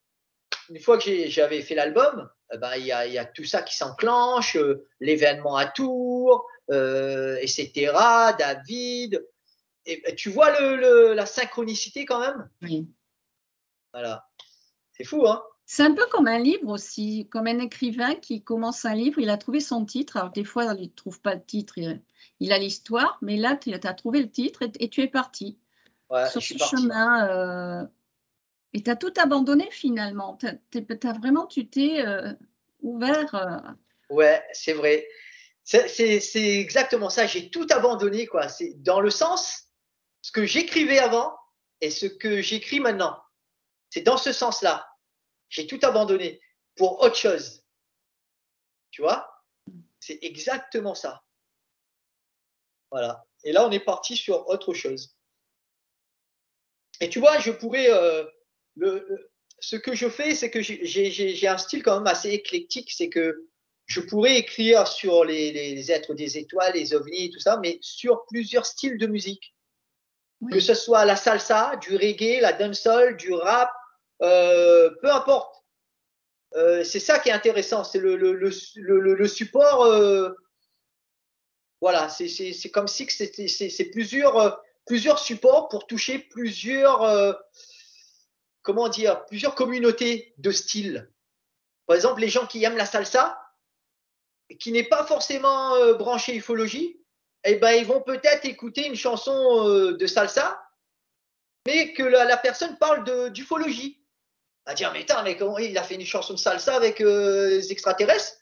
une fois que j'avais fait l'album, ben, y a tout ça qui s'enclenche, l'événement à Tours, etc. David. Et tu vois la synchronicité quand même. Oui. Voilà. C'est fou, hein? C'est un peu comme un livre aussi, comme un écrivain qui commence un livre, il a trouvé son titre. Alors, des fois, il ne trouve pas le titre, il a l'histoire, mais là, tu as trouvé le titre et tu es parti Ouais, je sur suis ce parti. chemin. Et tu as tout abandonné finalement. Tu t'es ouvert. Ouais, c'est vrai. C'est exactement ça. J'ai tout abandonné, quoi. C'est dans le sens, ce que j'écrivais avant et ce que j'écris maintenant. C'est dans ce sens-là. J'ai tout abandonné pour autre chose. Tu vois? C'est exactement ça. Voilà. Et là, on est parti sur autre chose. Et tu vois, je pourrais. Ce que je fais, c'est que j'ai un style quand même assez éclectique. C'est que je pourrais écrire sur les êtres des étoiles, les ovnis et tout ça, mais sur plusieurs styles de musique. Oui. Que ce soit la salsa, du reggae, la dancehall, du rap, peu importe. C'est ça qui est intéressant, c'est le support. Voilà, c'est comme si c'est plusieurs supports pour toucher comment dire, plusieurs communautés de styles. Par exemple, les gens qui aiment la salsa, qui n'est pas forcément branché ufologie, eh ben, ils vont peut-être écouter une chanson de salsa, mais que la personne parle d'ufologie. On va dire, mais attends, mais comment il a fait une chanson de salsa avec les extraterrestres?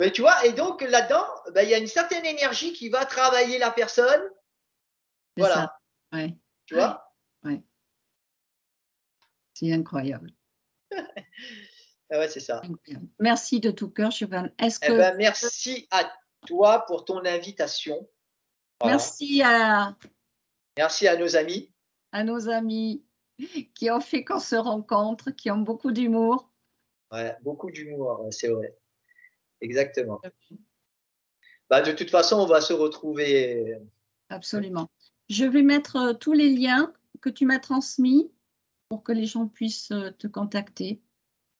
Mais tu vois, et donc là-dedans, ben, il y a une certaine énergie qui va travailler la personne. C'est ça. Voilà, Ouais. tu vois? Ouais. C'est incroyable. Ah ouais, c'est ça. Incroyable. Merci de tout cœur, Giovanni. Est-ce Eh que ben, merci à toi pour ton invitation. Voilà. merci Merci à nos amis. à nos amis qui ont fait qu'on se rencontre, qui ont beaucoup d'humour. Ouais, beaucoup d'humour, ouais, c'est vrai. Exactement. Bah, de toute façon, on va se retrouver. Absolument. Je vais mettre tous les liens que tu m'as transmis pour que les gens puissent te contacter,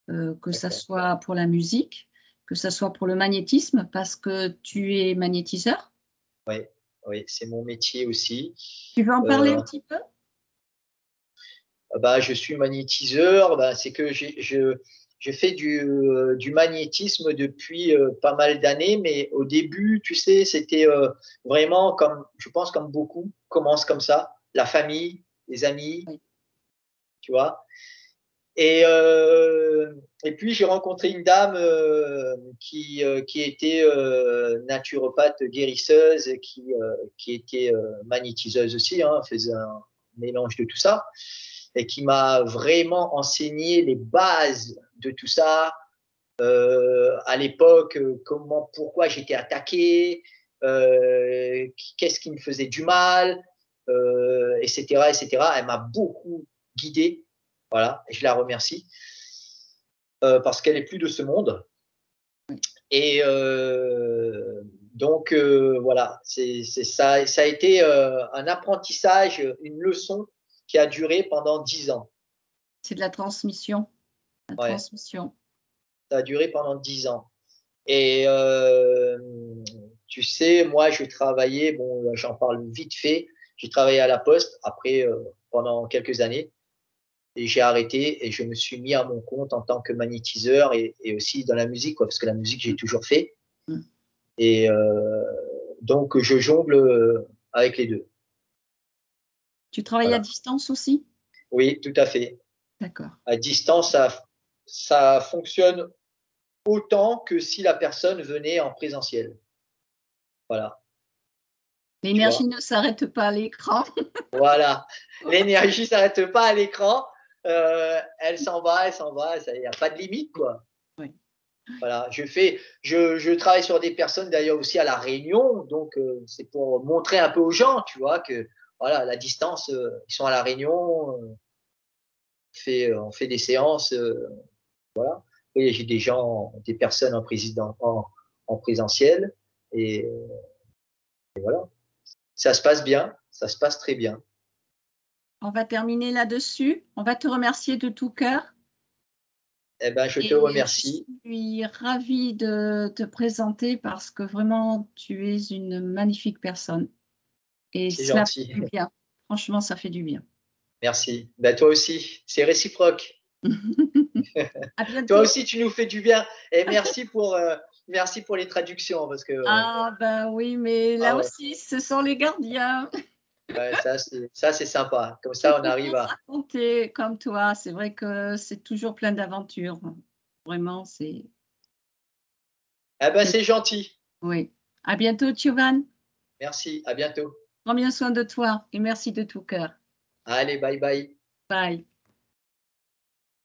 que ça soit pour la musique, que ça soit pour le magnétisme, parce que tu es magnétiseur. Oui, oui, c'est mon métier aussi. Tu veux en parler un petit peu? Bah, je suis magnétiseur. Bah, c'est que je fais du magnétisme depuis pas mal d'années, mais au début, tu sais, c'était vraiment comme, je pense, comme beaucoup, commence comme ça, la famille, les amis, Oui. tu vois. Et puis, j'ai rencontré une dame qui était naturopathe guérisseuse, qui était magnétiseuse aussi, hein, faisait un mélange de tout ça, et qui m'a vraiment enseigné les bases de tout ça. À l'époque, pourquoi j'étais attaqué, qu'est-ce qui me faisait du mal, etc., etc. Elle m'a beaucoup guidé. Voilà, et je la remercie parce qu'elle est plus de ce monde. Et donc voilà, ça a été un apprentissage, une leçon qui a duré pendant 10 ans. C'est de la transmission. La Ouais, transmission. ça a duré pendant 10 ans. Et tu sais, moi, je travaillais, bon, j'en parle vite fait, j'ai travaillé à la Poste après pendant quelques années. Et j'ai arrêté et je me suis mis à mon compte en tant que magnétiseur et aussi dans la musique, quoi, parce que la musique, j'ai toujours fait. Mm. Et donc, je jongle avec les deux. Tu travailles à Voilà. distance aussi? Oui, tout à fait. D'accord. À distance, ça fonctionne autant que si la personne venait en présentiel. Voilà. Tu vois. L'énergie ne s'arrête pas à l'écran. Voilà. L'énergie ne s'arrête pas à l'écran. Elle s'en va, il n'y a pas de limite, quoi. Oui. Voilà, je travaille sur des personnes d'ailleurs aussi à La Réunion, donc c'est pour montrer un peu aux gens, tu vois, que voilà, la distance, ils sont à La Réunion, on fait des séances, voilà. Et j'ai des gens, des personnes en présentiel, et, et voilà. Ça se passe bien, ça se passe très bien. On va terminer là-dessus. On va te remercier de tout cœur. Eh ben, je te Et je remercie. suis ravie de te présenter parce que vraiment, tu es une magnifique personne. Et C'est cela fait gentil. du bien. Franchement, ça fait du bien. Merci. Ben, toi aussi, c'est réciproque. À Toi bientôt. aussi, tu nous fais du bien. Et merci pour les traductions parce que Ah ben oui, mais ah là ouais, aussi, ce sont les gardiens. ouais, ça c'est sympa. Comme Je ça, on peux arrive pas te à. raconter comme toi. C'est vrai que c'est toujours plein d'aventures. Vraiment, c'est. Eh ben, c'est gentil. Oui. À bientôt, Giovanni. Merci. À bientôt. Prends bien soin de toi et merci de tout cœur. Allez, bye bye. Bye.